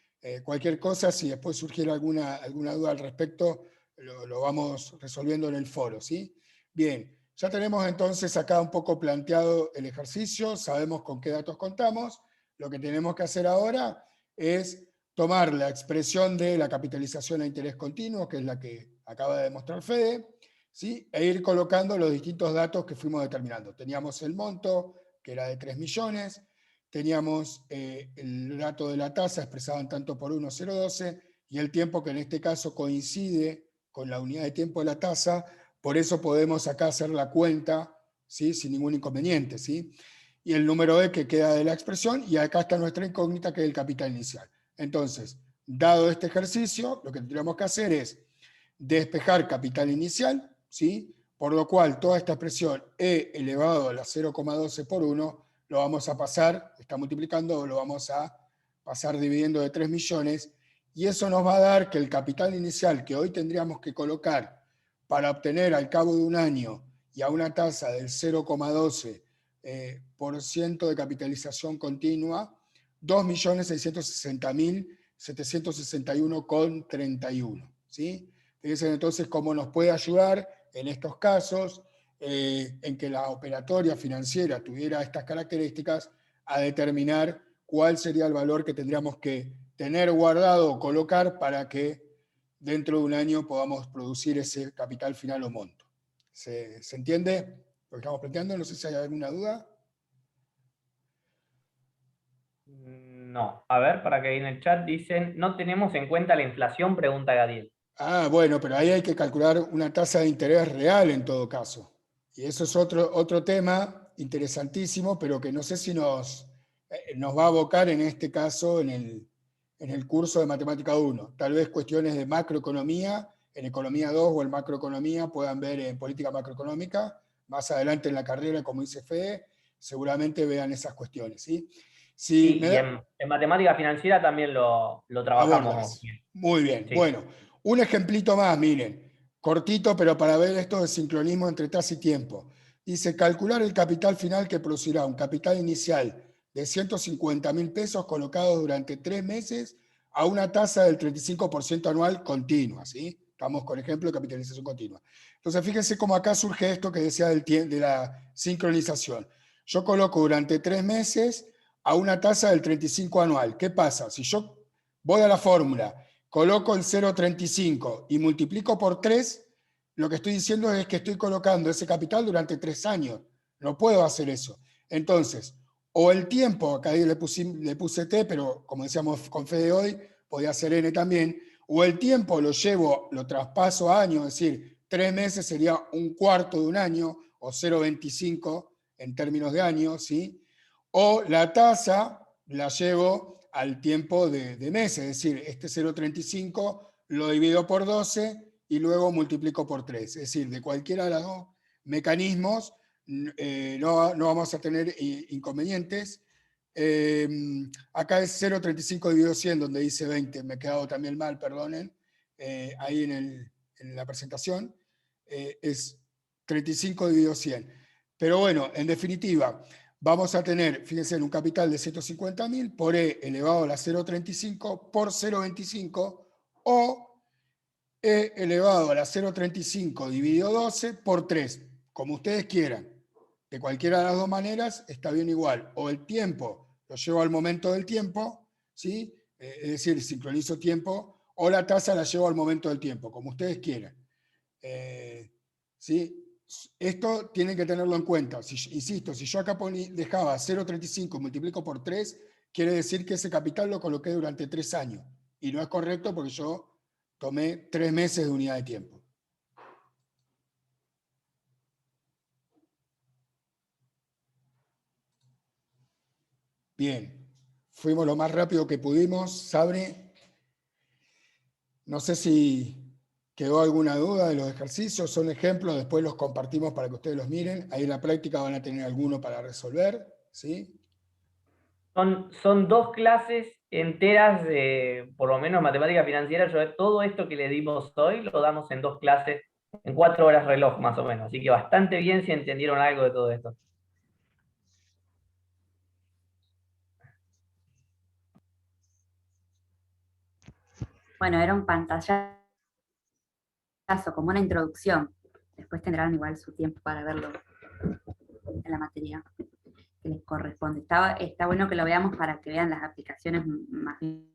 S3: Cualquier cosa, si después surgiera alguna duda al respecto, lo vamos resolviendo en el foro, ¿sí? Bien, ya tenemos entonces acá un poco planteado el ejercicio, sabemos con qué datos contamos. Lo que tenemos que hacer ahora es tomar la expresión de la capitalización a interés continuo, que es la que acaba de demostrar Fede, ¿sí? E ir colocando los distintos datos que fuimos determinando. Teníamos el monto, que era de 3 millones, teníamos el dato de la tasa expresado en tanto por 1, 0,12, y el tiempo que en este caso coincide con la unidad de tiempo de la tasa, por eso podemos acá hacer la cuenta, ¿sí? Sin ningún inconveniente, ¿sí? Y el número E que queda de la expresión, y acá está nuestra incógnita, que es el capital inicial. Entonces, dado este ejercicio, lo que tendríamos que hacer es despejar capital inicial, ¿sí? Por lo cual toda esta expresión E elevado a la 0,12 por 1 lo vamos a pasar, está multiplicando, lo vamos a pasar dividiendo de 3 millones, y eso nos va a dar que el capital inicial que hoy tendríamos que colocar para obtener al cabo de un año y a una tasa del 0,12% de capitalización continua, 2.660.761,31, ¿sí? Fíjense entonces cómo nos puede ayudar en estos casos, en que la operatoria financiera tuviera estas características, a determinar cuál sería el valor que tendríamos que tener guardado o colocar para que dentro de un año podamos producir ese capital final o monto. ¿Se entiende lo que estamos planteando? No sé si hay alguna duda.
S1: No. A ver, para que ahí en el chat dicen, no tenemos en cuenta la inflación, pregunta Gadiel.
S3: Ah, bueno, pero ahí hay que calcular una tasa de interés real en todo caso. Y eso es otro tema interesantísimo, pero que no sé si nos va a abocar en este caso en el curso de Matemática 1. Tal vez cuestiones de macroeconomía, en Economía 2 o en Macroeconomía puedan ver en Política Macroeconómica. Más adelante en la carrera, como dice Fede, seguramente vean esas cuestiones, ¿sí?
S1: Sí, y en matemática financiera también lo trabajamos.
S3: Abordas. Muy bien.
S1: Sí.
S3: Bueno, un ejemplito más, miren. Cortito, pero para ver esto de sincronismo entre tasa y tiempo. Dice, calcular el capital final que producirá un capital inicial de 150.000 pesos colocados durante 3 meses a una tasa del 35% anual continua, ¿sí? Estamos con ejemplo de capitalización continua. Entonces, fíjense cómo acá surge esto que decía de la sincronización. Yo coloco durante 3 meses a una tasa del 35 anual. ¿Qué pasa? Si yo voy a la fórmula, coloco el 0,35 y multiplico por 3, lo que estoy diciendo es que estoy colocando ese capital durante 3 años. No puedo hacer eso. Entonces, o el tiempo, acá le puse T, pero como decíamos con Fede hoy, podía ser N también, o el tiempo lo traspaso a años, es decir, 3 meses sería un cuarto de un año, o 0,25 en términos de años, ¿sí? O la tasa la llevo al tiempo de meses, es decir, este 0,35 lo divido por 12 y luego multiplico por 3. Es decir, de cualquiera de los dos mecanismos no vamos a tener inconvenientes. Acá es 0,35 dividido 100, donde dice 20, me he quedado también mal, perdonen, ahí en la presentación, es 35 dividido 100. Pero bueno, en definitiva, vamos a tener, fíjense, en un capital de 150.000 por E elevado a la 0,35 por 0,25 o E elevado a la 0,35 dividido 12 por 3, como ustedes quieran. De cualquiera de las dos maneras está bien igual. O el tiempo lo llevo al momento del tiempo, ¿sí? Es decir, sincronizo tiempo, o la tasa la llevo al momento del tiempo, como ustedes quieran. ¿Sí? Esto tienen que tenerlo en cuenta. Insisto, si yo acá dejaba 0,35 y multiplico por 3, quiere decir que ese capital lo coloqué durante 3 años. Y no es correcto porque yo tomé 3 meses de unidad de tiempo. Bien, fuimos lo más rápido que pudimos. Sabre, no sé si quedó alguna duda de los ejercicios, son ejemplos, después los compartimos para que ustedes los miren. Ahí en la práctica van a tener alguno para resolver, ¿sí?
S1: Son 2 clases enteras de, por lo menos, matemática financiera. Todo esto que le dimos hoy lo damos en 2 clases, en 4 horas reloj más o menos. Así que bastante bien si entendieron algo de todo esto.
S4: Bueno, era un pantallazo, como una introducción. Después tendrán igual su tiempo para verlo en la materia que les corresponde. Está bueno que lo veamos para que vean las aplicaciones más bien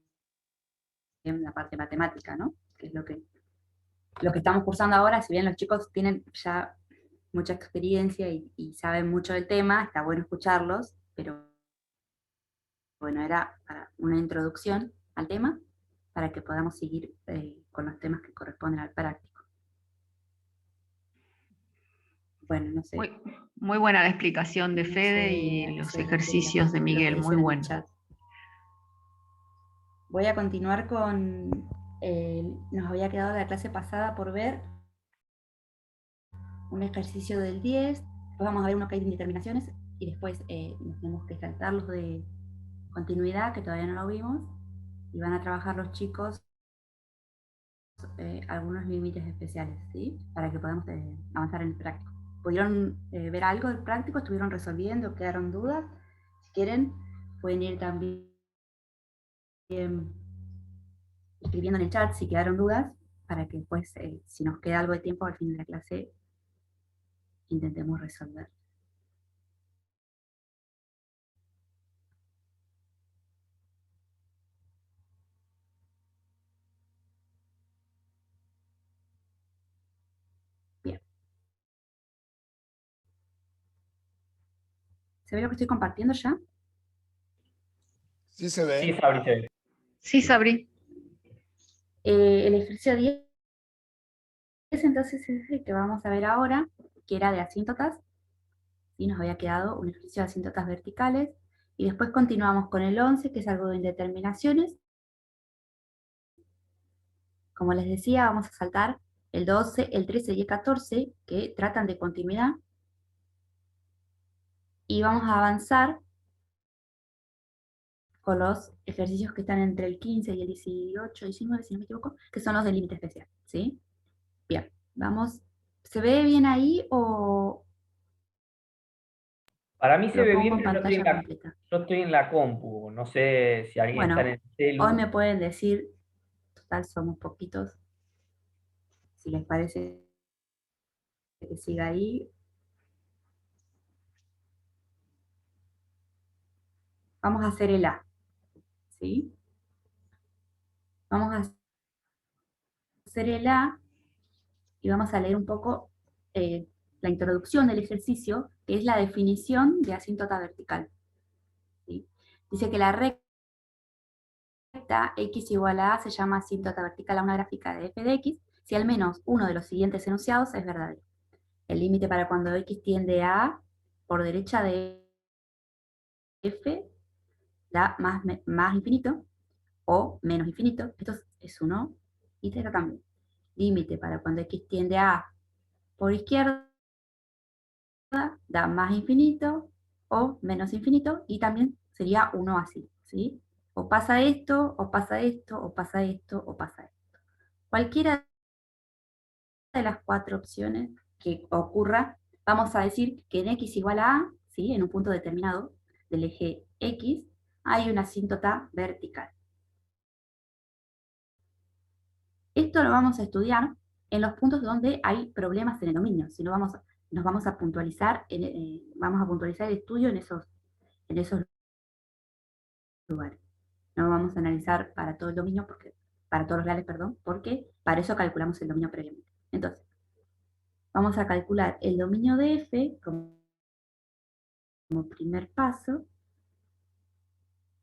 S4: en la parte matemática, ¿no? Que es lo que estamos cursando ahora. Si bien los chicos tienen ya mucha experiencia y saben mucho del tema, está bueno escucharlos, pero bueno, era para una introducción al tema para que podamos seguir con los temas que corresponden al práctico. Bueno, no sé.
S2: Muy buena la explicación de Fede
S4: Sí,
S2: y los
S4: sí,
S2: ejercicios de Miguel, muy bueno.
S4: Voy a continuar con, nos había quedado la clase pasada por ver un ejercicio del 10, después vamos a ver uno que hay de indeterminaciones y después nos tenemos que saltar los de continuidad, que todavía no lo vimos, y van a trabajar los chicos algunos límites especiales, ¿sí? Para que podamos avanzar en el práctico. ¿Pudieron ver algo del práctico? ¿Estuvieron resolviendo? ¿Quedaron dudas? Si quieren, pueden ir también escribiendo en el chat si quedaron dudas, para que después, si nos queda algo de tiempo al fin de la clase, intentemos resolver. Bien. ¿Se ve lo que estoy compartiendo ya?
S3: Sí se ve.
S1: Sí, Sabri, se ve.
S2: Sí, Sabri.
S4: El ejercicio 10 entonces es el que vamos a ver ahora, que era de asíntotas, y nos había quedado un ejercicio de asíntotas verticales, y después continuamos con el 11, que es algo de indeterminaciones. Como les decía, vamos a saltar el 12, el 13 y el 14, que tratan de continuidad, y vamos a avanzar con los ejercicios que están entre el 15 y el 18, 19, si no me equivoco, que son los del límite especial, ¿sí? Bien, vamos. ¿Se ve bien ahí o...?
S1: Para mí se ve bien,
S4: en
S1: pero
S4: pantalla completa.
S1: yo estoy en la compu. No sé si alguien está en
S4: Bueno,
S1: el celu.
S4: hoy me pueden decir, total somos poquitos, si les parece que siga ahí. Vamos a hacer el A, ¿sí? Vamos a hacer el A y vamos a leer un poco la introducción del ejercicio, que es la definición de asíntota vertical, ¿sí? Dice que la recta x igual a se llama asíntota vertical a una gráfica de f de x, si al menos uno de los siguientes enunciados es verdadero. El límite para cuando x tiende a A por derecha de f da más infinito o menos infinito. Esto es uno. Y te lo cambio. Límite para cuando x tiende a A por izquierda da más infinito o menos infinito, y también sería uno así, ¿sí? O pasa esto, o pasa esto, o pasa esto, o pasa esto. Cualquiera de las cuatro opciones que ocurra, vamos a decir que en x igual a A, ¿sí? En un punto determinado del eje X, hay una asíntota vertical. Esto lo vamos a estudiar en los puntos donde hay problemas en el dominio, si no nos vamos a puntualizar, vamos a puntualizar el estudio en esos lugares. No vamos a analizar para todo el dominio, para todos los reales, perdón, porque para eso calculamos el dominio previamente. Entonces, vamos a calcular el dominio de f como primer paso,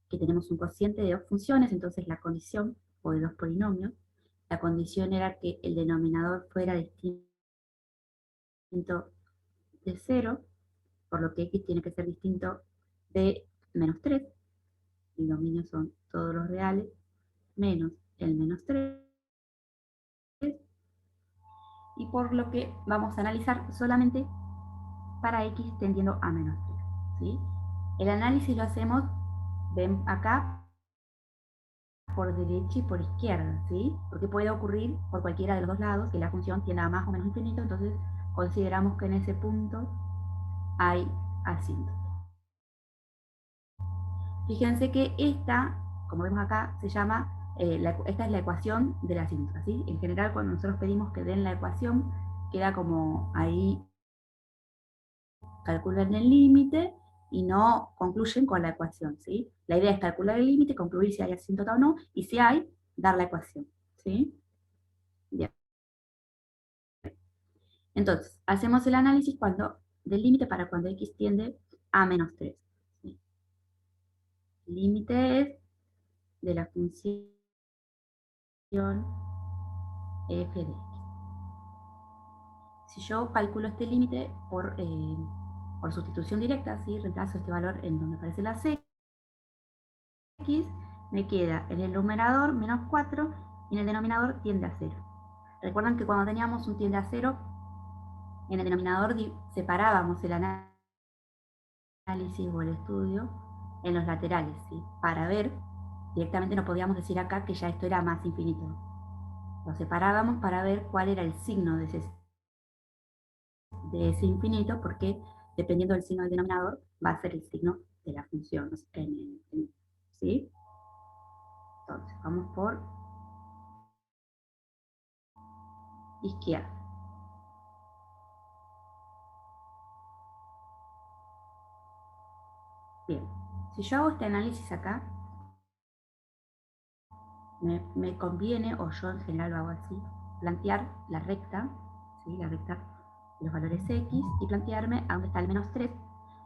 S4: que tenemos un cociente de dos funciones, entonces la condición, o de dos polinomios, la condición era que el denominador fuera distinto de 0, por lo que x tiene que ser distinto de menos 3, el dominio son todos los reales, menos el menos 3, y por lo que vamos a analizar solamente para x tendiendo a menos 3, ¿sí? El análisis lo hacemos, ven acá, por derecha y por izquierda, ¿sí? Porque puede ocurrir por cualquiera de los dos lados que la función tienda a más o menos infinito, entonces consideramos que en ese punto hay asíntota. Fíjense que esta, como vemos acá, se llama, esta es la ecuación de la asíntota, ¿sí? En general, cuando nosotros pedimos que den la ecuación, queda como ahí, calculan el límite y no concluyen con la ecuación, ¿sí? La idea es calcular el límite, concluir si hay asíntota o no, y si hay, dar la ecuación, ¿sí? Bien. Entonces, hacemos el análisis del límite para cuando x tiende a menos 3. ¿Sí? El límite es de la función f de x. Si yo calculo este límite por sustitución directa, ¿sí? Reemplazo este valor en donde aparece la c, x, me queda en el numerador menos 4 y en el denominador tiende a 0. Recuerdan que cuando teníamos un tiende a 0, en el denominador separábamos el análisis o el estudio en los laterales, ¿sí? Para ver, directamente no podíamos decir acá que ya esto era más infinito. Lo separábamos para ver cuál era el signo de ese infinito, porque dependiendo del signo del denominador va a ser el signo de la función, ¿sí? Entonces, vamos por izquierda. Bien, si yo hago este análisis acá, me conviene, o yo en general lo hago así, plantear la recta, ¿sí? La recta de los valores x, y plantearme a dónde está el menos 3,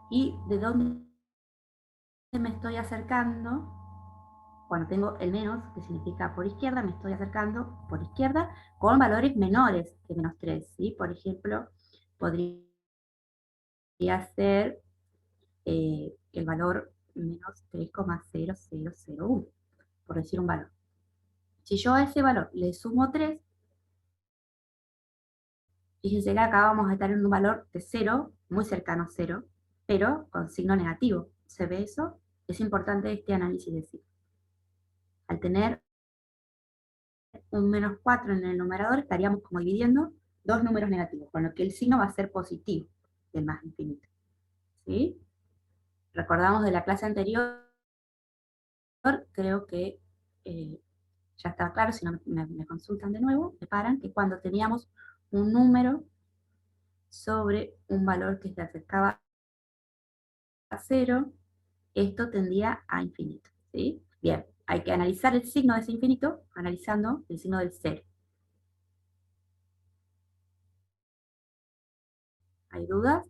S4: y de dónde me estoy acercando. Cuando tengo el menos, que significa por izquierda, me estoy acercando por izquierda con valores menores que menos 3, ¿sí? Por ejemplo, podría ser el valor menos 3,0001, por decir un valor. Si yo a ese valor le sumo 3, fíjense que acá vamos a estar en un valor de 0, muy cercano a 0, pero con signo negativo. ¿Se ve eso? Es importante este análisis de signo. Al tener un menos 4 en el numerador, estaríamos como dividiendo dos números negativos, con lo que el signo va a ser positivo del más infinito. ¿Sí? Recordamos de la clase anterior, creo que ya está claro, si no me consultan de nuevo, me paran, que cuando teníamos un número sobre un valor que se acercaba a 0, esto tendía a infinito. ¿Sí? Bien, hay que analizar el signo de ese infinito, analizando el signo del 0. ¿Hay dudas?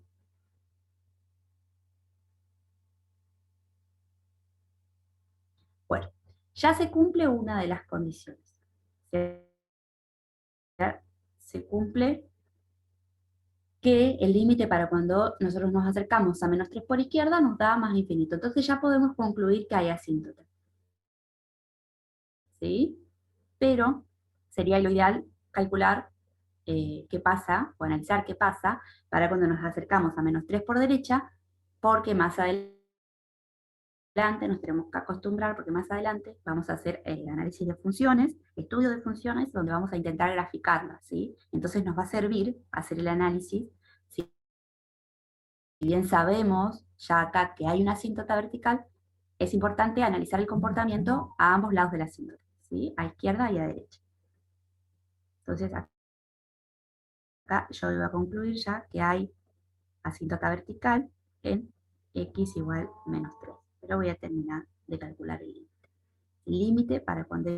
S4: Bueno, ya se cumple una de las condiciones. se cumple que el límite para cuando nosotros nos acercamos a menos 3 por izquierda nos da más infinito. Entonces ya podemos concluir que hay asíntota. ¿Sí? Pero sería lo ideal calcular qué pasa, o analizar qué pasa, para cuando nos acercamos a menos 3 por derecha, porque más adelante nos tenemos que acostumbrar, porque más adelante vamos a hacer el análisis de funciones, estudio de funciones, donde vamos a intentar graficarlas, ¿sí? Entonces nos va a servir hacer el análisis. Si bien sabemos ya acá que hay una asíntota vertical, es importante analizar el comportamiento a ambos lados de la asíntota, ¿sí? A izquierda y a derecha. Entonces acá yo voy a concluir ya que hay asíntota vertical en x igual menos 3. Pero voy a terminar de calcular el límite. El límite para cuando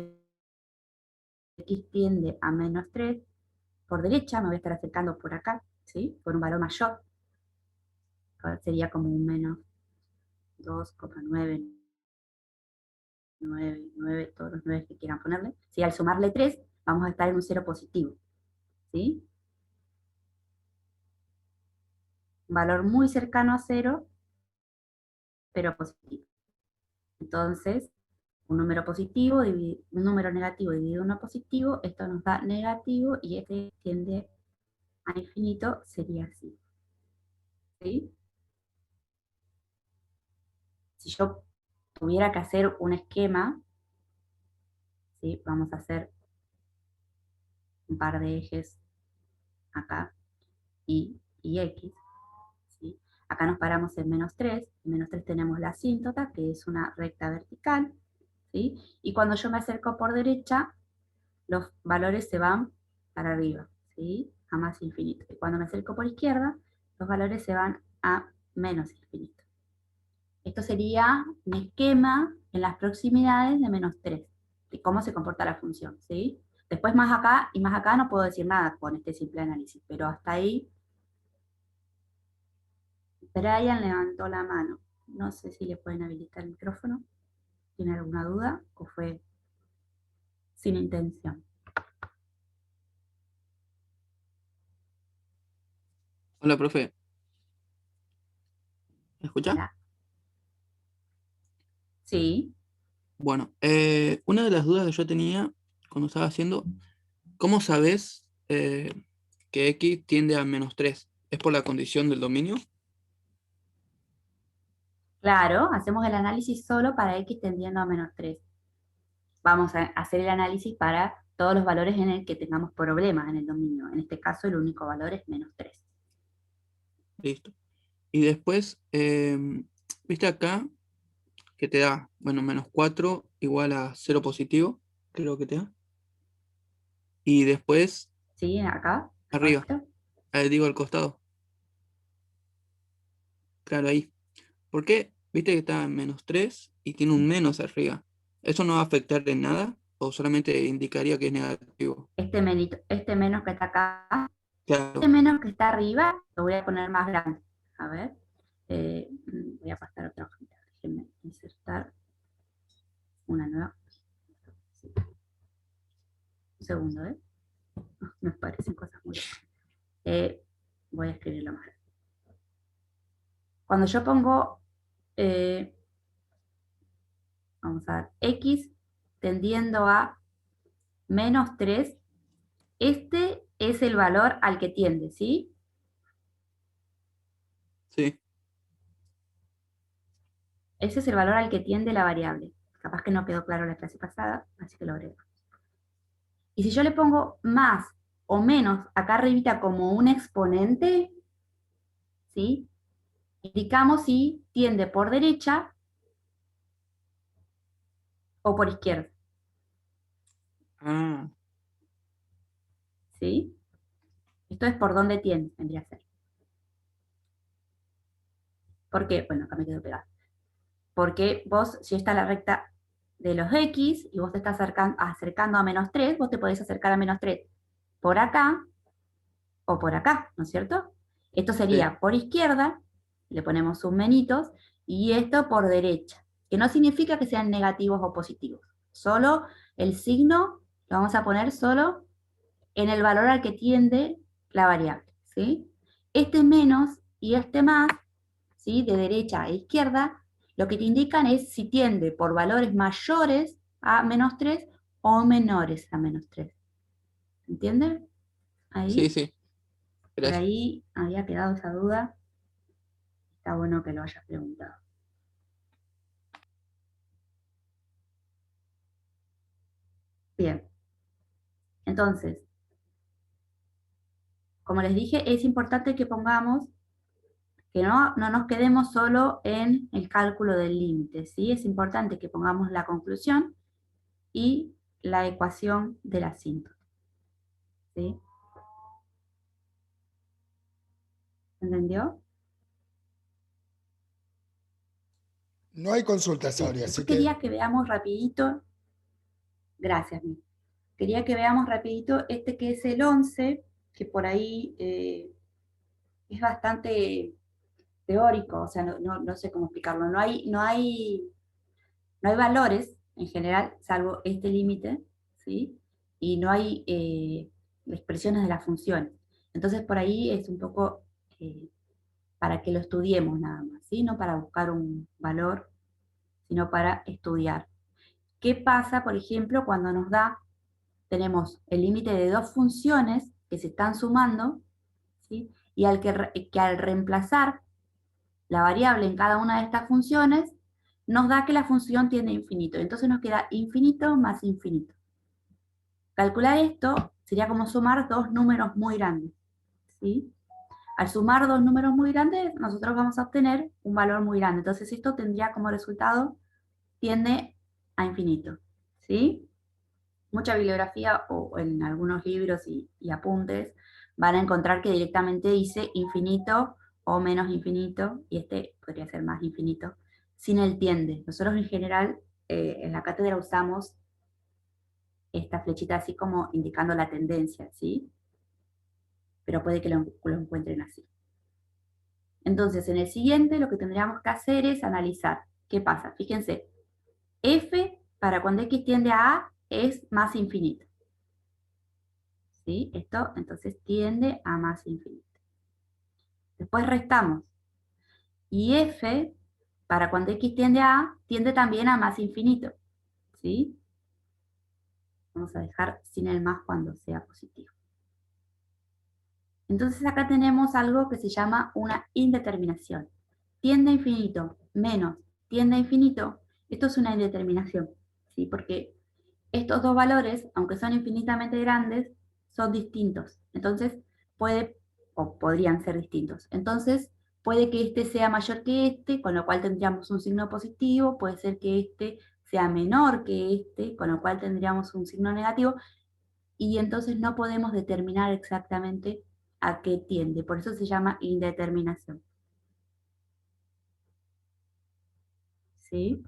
S4: x tiende a menos 3, por derecha me voy a estar acercando por acá, ¿sí? Por un valor mayor. Sería como un menos 2,999, todos los 9 que quieran ponerle. ¿Sí? Al sumarle 3, vamos a estar en un 0 positivo. ¿Sí? Un valor muy cercano a 0, pero positivo. Entonces, un número positivo, un número negativo dividido en uno positivo, esto nos da negativo y este tiende a infinito, sería así. ¿Sí? Si yo tuviera que hacer un esquema, ¿sí? Vamos a hacer un par de ejes acá, y x. ¿Sí? Acá nos paramos en menos 3, en menos 3 tenemos la asíntota, que es una recta vertical, ¿sí? Y cuando yo me acerco por derecha, los valores se van para arriba, ¿sí? A más infinito. Y cuando me acerco por izquierda, los valores se van a menos infinito. Esto sería un esquema en las proximidades de menos 3, de cómo se comporta la función, ¿sí? Después más acá y más acá no puedo decir nada con este simple análisis, pero hasta ahí. Brian levantó la mano. No sé si le pueden habilitar el micrófono. ¿Tiene alguna duda o fue sin intención?
S5: Hola, profe. ¿Me escucha?
S4: Hola. Sí.
S5: Bueno, una de las dudas que yo tenía cuando estaba haciendo, ¿cómo sabes que x tiende a menos 3? ¿Es por la condición del dominio?
S4: Claro, hacemos el análisis solo para x tendiendo a menos 3. Vamos a hacer el análisis para todos los valores en el que tengamos problemas en el dominio. En este caso, el único valor es menos 3.
S5: Listo. Y después, viste acá que te da, bueno, menos 4 igual a 0 positivo, creo que te da. Y después,
S4: ¿Sí? Acá,
S5: arriba,
S4: abajito.
S5: digo al costado. Claro, ahí. ¿Por qué? Viste que está en menos 3 y tiene un menos arriba. ¿Eso no va a afectar en nada? ¿O solamente indicaría que es negativo?
S4: Este menos que está acá, este
S5: Claro,
S4: menos que está arriba, lo voy a poner más grande. A ver. Voy a pasar otra hojita. Déjenme insertar una nueva. Sí. Un segundo, ¿eh? Me parecen cosas muy locas. Voy a escribirlo más grande. Cuando yo pongo, vamos a ver, x tendiendo a menos 3, este es el valor al que tiende, ¿sí?
S5: sí.
S4: Ese es el valor al que tiende la variable. Capaz que no quedó claro la clase pasada, así que lo agrego. Y si yo le pongo más o menos acá arribita como un exponente, ¿sí? Indicamos si tiende por derecha o por izquierda,
S5: Ah,
S4: ¿sí? Esto es por dónde tiende, vendría a ser. ¿Por qué? Bueno, acá me quedo pegado. Porque vos, si está la recta de los x y vos te estás acercando a menos 3, vos te podés acercar a menos 3 por acá o por acá, ¿no es cierto? Esto sería
S5: sí.
S4: por izquierda, le ponemos sus menitos, y esto por derecha, que no significa que sean negativos o positivos. Solo el signo lo vamos a poner solo en el valor al que tiende la variable, ¿sí? Este menos y este más, ¿sí? De derecha a izquierda, lo que te indican es si tiende por valores mayores a -3 o menores a -3. ¿Entiendes?
S5: Sí,
S4: Ahí,
S5: sí.
S4: por
S5: Gracias.
S4: ahí había quedado esa duda. Está bueno que lo hayas preguntado. Bien. Entonces, como les dije, es importante que pongamos, que no nos quedemos solo en el cálculo del límite, ¿sí? Es importante que pongamos la conclusión y la ecuación del asíntota, ¿sí? ¿Entendió?
S3: No hay consultas,
S4: Bien,
S3: Sabri, así
S4: después
S3: que
S4: quería que veamos rapidito, gracias, Mi. Quería que veamos rapidito este que es el 11, que por ahí es bastante teórico, o sea, no sé cómo explicarlo, no hay valores en general, salvo este límite, ¿sí? Y no hay expresiones de las funciones. Entonces por ahí es un poco para que lo estudiemos nada más, ¿sí? No para buscar un valor, sino para estudiar. ¿Qué pasa, por ejemplo, cuando tenemos el límite de dos funciones que se están sumando, ¿sí? Y que al reemplazar la variable en cada una de estas funciones, nos da que la función tiende a infinito. Entonces nos queda infinito más infinito. Calcular esto sería como sumar dos números muy grandes, ¿sí? Al sumar dos números muy grandes, nosotros vamos a obtener un valor muy grande. Entonces esto tendría como resultado, tiende a infinito, ¿sí? Mucha bibliografía o en algunos libros y apuntes van a encontrar que directamente dice infinito o menos infinito, y este podría ser más infinito, sin el tiende. Nosotros en general en la cátedra usamos esta flechita así como indicando la tendencia, ¿sí? Pero puede que lo encuentren así. Entonces, en el siguiente lo que tendríamos que hacer es analizar qué pasa. Fíjense, f para cuando x tiende a es más infinito. ¿Sí? Esto entonces tiende a más infinito. Después restamos. Y f, para cuando x tiende a tiende también a más infinito. ¿Sí? Vamos a dejar sin el más cuando sea positivo. Entonces acá tenemos algo que se llama una indeterminación. Tiende a infinito menos tiende a infinito. Esto es una indeterminación. ¿Sí? Porque estos dos valores, aunque son infinitamente grandes, son distintos. Entonces, podrían ser distintos. Entonces, puede que este sea mayor que este, con lo cual tendríamos un signo positivo, puede ser que este sea menor que este, con lo cual tendríamos un signo negativo, y entonces no podemos determinar exactamente a qué tiende. Por eso se llama indeterminación. ¿Sí?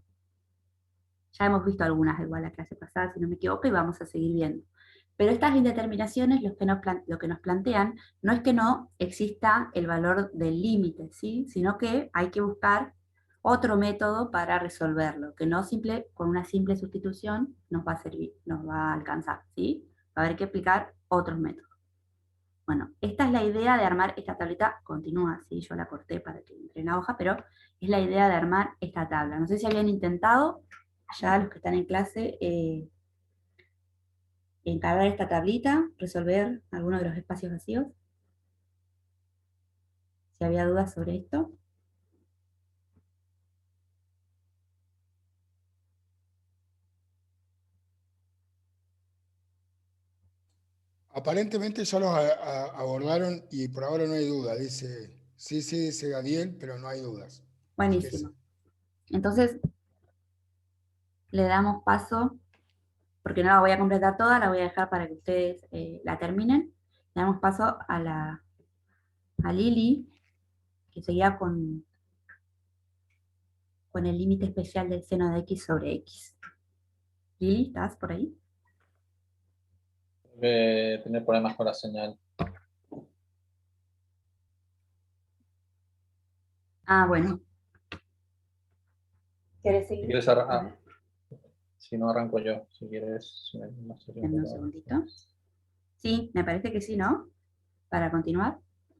S4: Ya hemos visto algunas igual la clase pasada, si no me equivoco, y vamos a seguir viendo. Pero estas indeterminaciones lo que nos plantean no es que no exista el valor del límite, ¿sí? Sino que hay que buscar otro método para resolverlo, que no con una simple sustitución nos va a servir, nos va a alcanzar, ¿sí? Va a haber que aplicar otros métodos. Bueno, esta es la idea de armar esta tableta, continúa así, yo la corté para que entre en la hoja, pero es la idea de armar esta tabla. No sé si habían intentado, ya los que están en clase, encargar esta tablita, resolver alguno de los espacios vacíos. Si había dudas sobre esto.
S3: aparentemente ya los abordaron y por ahora no hay duda. Dice, sí, dice Gadiel, pero no hay dudas.
S4: Buenísimo. Entonces, le damos paso, porque no la voy a completar toda, la voy a dejar para que ustedes la terminen. Le damos paso a Lili, que seguía con el límite especial del seno de x sobre x. Lili, ¿estás por ahí?
S6: Tener problemas con la señal.
S4: Ah, bueno. ¿Quieres
S6: Si
S4: seguir?
S6: quieres, si no arranco yo, si quieres. No sé si
S4: Dame un segundito. Sí, me parece que sí, ¿no? Para continuar,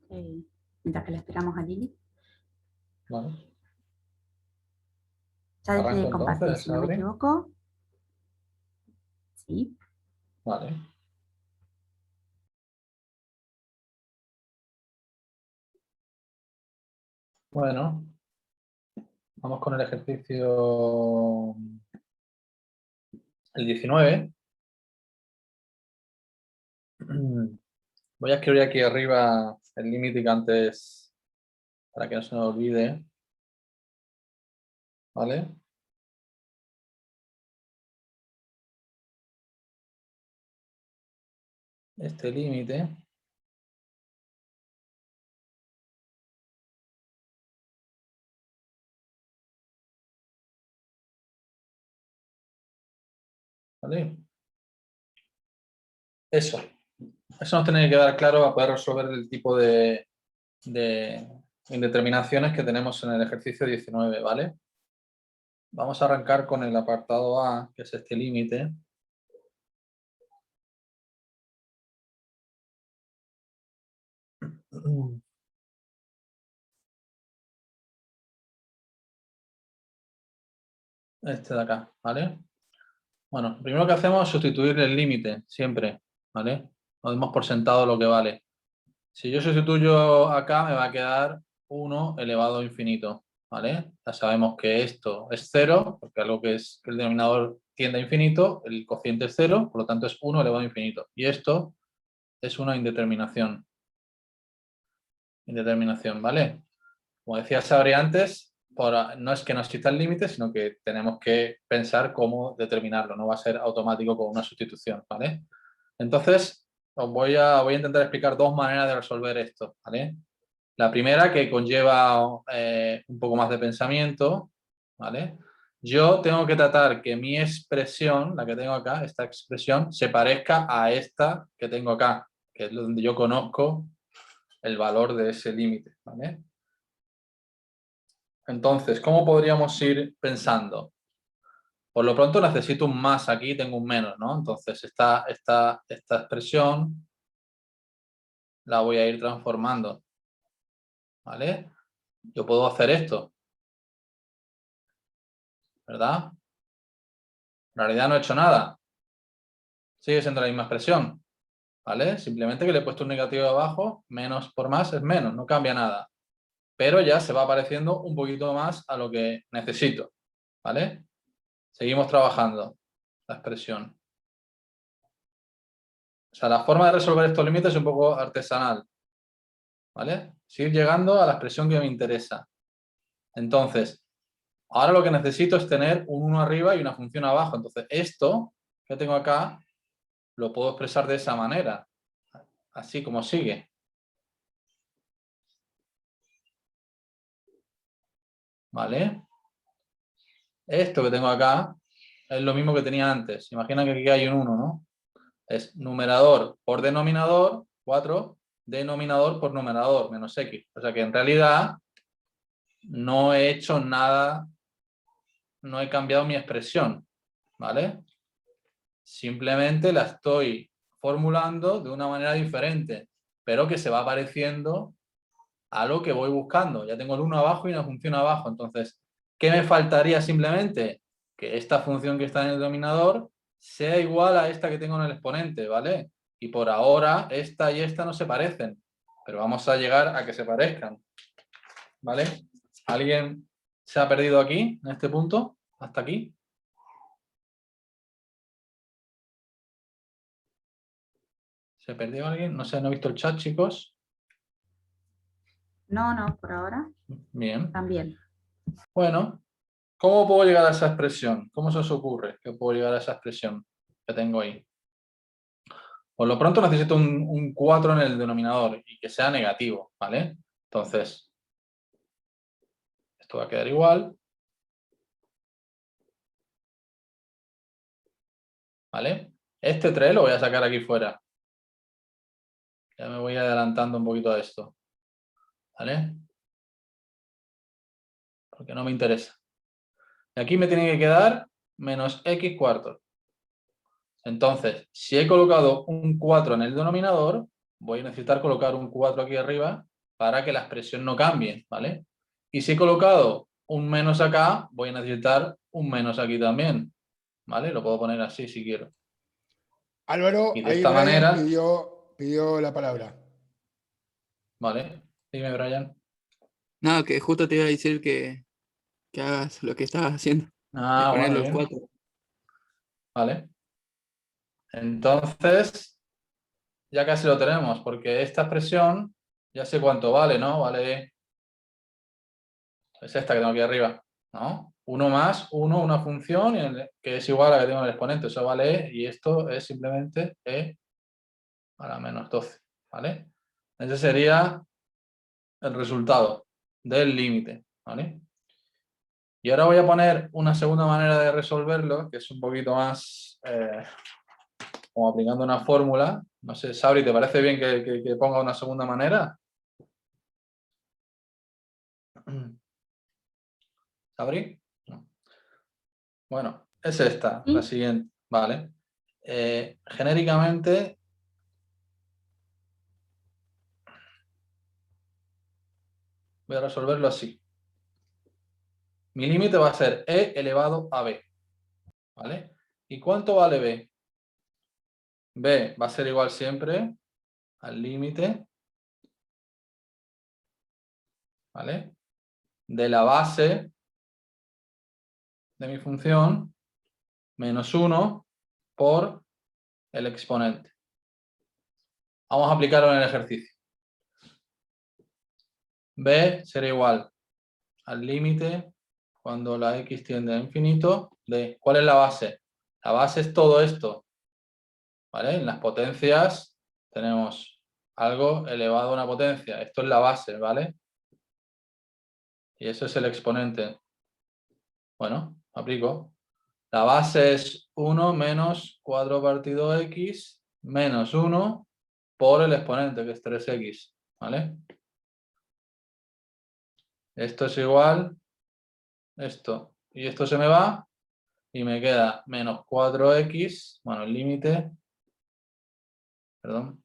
S4: mientras que le esperamos a Lili.
S6: Vale.
S4: Ya dejé de
S6: Arranco
S4: compartir,
S6: entonces,
S4: si no me
S6: Adri.
S4: equivoco. Sí.
S6: Vale. Bueno, vamos con el ejercicio el 19. Voy a escribir aquí arriba el límite que antes, para que no se me olvide. ¿Vale? Este límite. ¿Vale? Eso nos tiene que quedar claro para poder resolver el tipo de indeterminaciones que tenemos en el ejercicio 19, ¿vale? Vamos a arrancar con el apartado A, que es este límite. Este de acá, ¿vale? Bueno, lo primero que hacemos es sustituir el límite, siempre, ¿vale? No demos por sentado lo que vale. Si yo sustituyo acá, me va a quedar 1 elevado a infinito, ¿vale? Ya sabemos que esto es 0, porque algo que es que el denominador tiende a infinito, el cociente es 0, por lo tanto es 1 elevado a infinito. Y esto es una indeterminación. Indeterminación, ¿vale? Como decía Sabri antes, no es que no exista el límite, sino que tenemos que pensar cómo determinarlo. No va a ser automático con una sustitución, ¿vale? Entonces, os voy a intentar explicar dos maneras de resolver esto, ¿vale? La primera, que conlleva un poco más de pensamiento, ¿vale? Yo tengo que tratar que mi expresión, la que tengo acá, esta expresión, se parezca a esta que tengo acá, que es donde yo conozco el valor de ese límite, ¿vale? Entonces, ¿cómo podríamos ir pensando? Por lo pronto necesito un más aquí, tengo un menos, ¿no? Entonces, esta expresión la voy a ir transformando, ¿vale? Yo puedo hacer esto, ¿verdad? En realidad no he hecho nada. Sigue siendo la misma expresión, ¿vale? Simplemente que le he puesto un negativo abajo, menos por más es menos, no cambia nada. Pero ya se va pareciendo un poquito más a lo que necesito, ¿vale? Seguimos trabajando la expresión. O sea, la forma de resolver estos límites es un poco artesanal, ¿vale? Seguir llegando a la expresión que me interesa. Entonces, ahora lo que necesito es tener un 1 arriba y una función abajo. Entonces, esto que tengo acá lo puedo expresar de esa manera, así como sigue. ¿Vale? Esto que tengo acá es lo mismo que tenía antes. Imagina que aquí hay un 1, ¿no? Es numerador por denominador, 4, denominador por numerador, menos x. O sea que en realidad no he hecho nada, no he cambiado mi expresión, ¿vale? Simplemente la estoy formulando de una manera diferente, pero que se va pareciendo a lo que voy buscando. Ya tengo el 1 abajo y una función abajo. Entonces, ¿qué me faltaría simplemente? Que esta función que está en el denominador sea igual a esta que tengo en el exponente, ¿vale? Y por ahora, esta y esta no se parecen, pero vamos a llegar a que se parezcan, ¿vale? ¿Alguien se ha perdido aquí, en este punto? ¿Hasta aquí? ¿Se perdió alguien? No sé, no he visto el chat, chicos.
S4: No, no, por ahora
S6: Bien.
S4: también.
S6: Bueno, ¿cómo puedo llegar a esa expresión? ¿Cómo se os ocurre que puedo llegar a esa expresión que tengo ahí? Por lo pronto necesito un 4 en el denominador y que sea negativo, ¿vale? Entonces, esto va a quedar igual. ¿Vale? Este 3 lo voy a sacar aquí fuera. Ya me voy adelantando un poquito a esto. ¿Vale? Porque no me interesa. Y aquí me tiene que quedar menos x cuartos. Entonces, si he colocado un 4 en el denominador, voy a necesitar colocar un 4 aquí arriba para que la expresión no cambie, ¿vale? Y si he colocado un menos acá, voy a necesitar un menos aquí también, ¿vale? Lo puedo poner así si quiero.
S3: Álvaro,
S6: Y de
S3: ahí
S6: esta
S3: Brian
S6: manera...
S3: pidió la palabra.
S6: Vale, dime, Brian.
S5: No, que justo te iba a decir que hagas lo que estabas haciendo, de
S6: Ah,
S5: poner
S6: bueno,
S5: los
S6: bien.
S5: 4.
S6: Vale. Entonces, ya casi lo tenemos, porque esta expresión ya sé cuánto vale, ¿no? Vale, es esta que tengo aquí arriba, ¿no? 1 más 1, una función, que es igual a la que tengo en el exponente, eso vale e, y esto es simplemente e a la menos 12, ¿vale? Ese sería el resultado del límite, ¿vale? Y ahora voy a poner una segunda manera de resolverlo, que es un poquito más como aplicando una fórmula. No sé, Sabri, ¿te parece bien que ponga una segunda manera? ¿Sabri? No. Bueno, es esta, la
S4: Sí.
S6: siguiente, ¿vale? Genéricamente, voy a resolverlo así. Mi límite va a ser e elevado a b, ¿vale? ¿Y cuánto vale b? B va a ser igual siempre al límite, ¿vale? De la base de mi función menos 1 por el exponente. Vamos a aplicarlo en el ejercicio. B será igual al límite cuando la x tiende a infinito de... ¿Cuál es la base? La base es todo esto, ¿vale? En las potencias tenemos algo elevado a una potencia. Esto es la base, ¿vale? Y eso es el exponente. Bueno, aplico. La base es 1 menos 4 partido x menos 1 por el exponente, que es 3x, ¿vale? Esto es igual, esto, y esto se me va, y me queda menos 4x, bueno, el límite, perdón,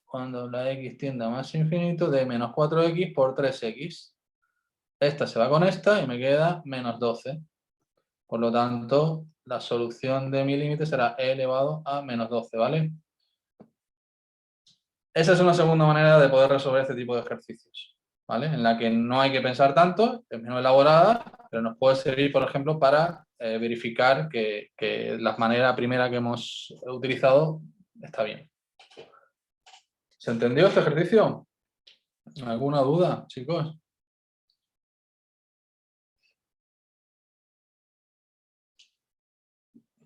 S6: cuando la x tiende a más infinito, de menos 4x por 3x. Esta se va con esta y me queda menos 12. Por lo tanto, la solución de mi límite será e elevado a menos 12, ¿vale? Esa es una segunda manera de poder resolver este tipo de ejercicios, ¿vale? En la que no hay que pensar tanto, es menos elaborada, pero nos puede servir, por ejemplo, para verificar que la manera primera que hemos utilizado está bien. ¿Se entendió este ejercicio? ¿Alguna duda, chicos?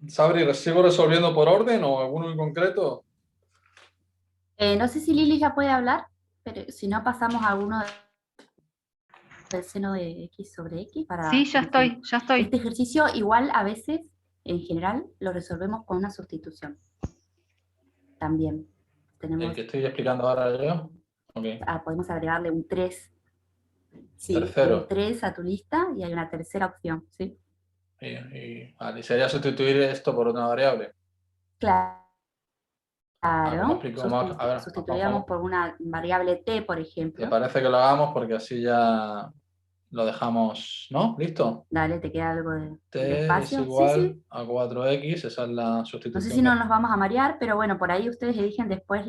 S6: Sabri, ¿sigo resolviendo por orden o alguno en concreto?
S4: No sé si Lili ya puede hablar, pero si no pasamos a alguno del seno de x sobre x para...
S2: Sí, ya estoy.
S4: Este ejercicio igual a veces, en general, lo resolvemos con una sustitución. También
S6: ¿El
S4: tenemos,
S6: que estoy explicando ahora yo? Okay.
S4: podemos agregarle un 3. Sí,
S6: Tercero.
S4: un 3 a tu lista y hay una tercera opción, ¿sí?
S6: Vale, sería sustituir esto por una variable.
S4: Claro.
S6: ¿Cómo explico? A ver,
S4: Sustituiríamos por una variable t, por
S6: ¿te
S4: ejemplo.
S6: parece que lo hagamos? Porque así ya lo dejamos, ¿no? ¿Listo?
S4: Dale, te queda algo de
S6: T
S4: espacio.
S6: es igual
S4: Sí, sí.
S6: a 4x, esa es la sustitución.
S4: No sé si no nos vamos a marear, pero bueno, por ahí ustedes eligen después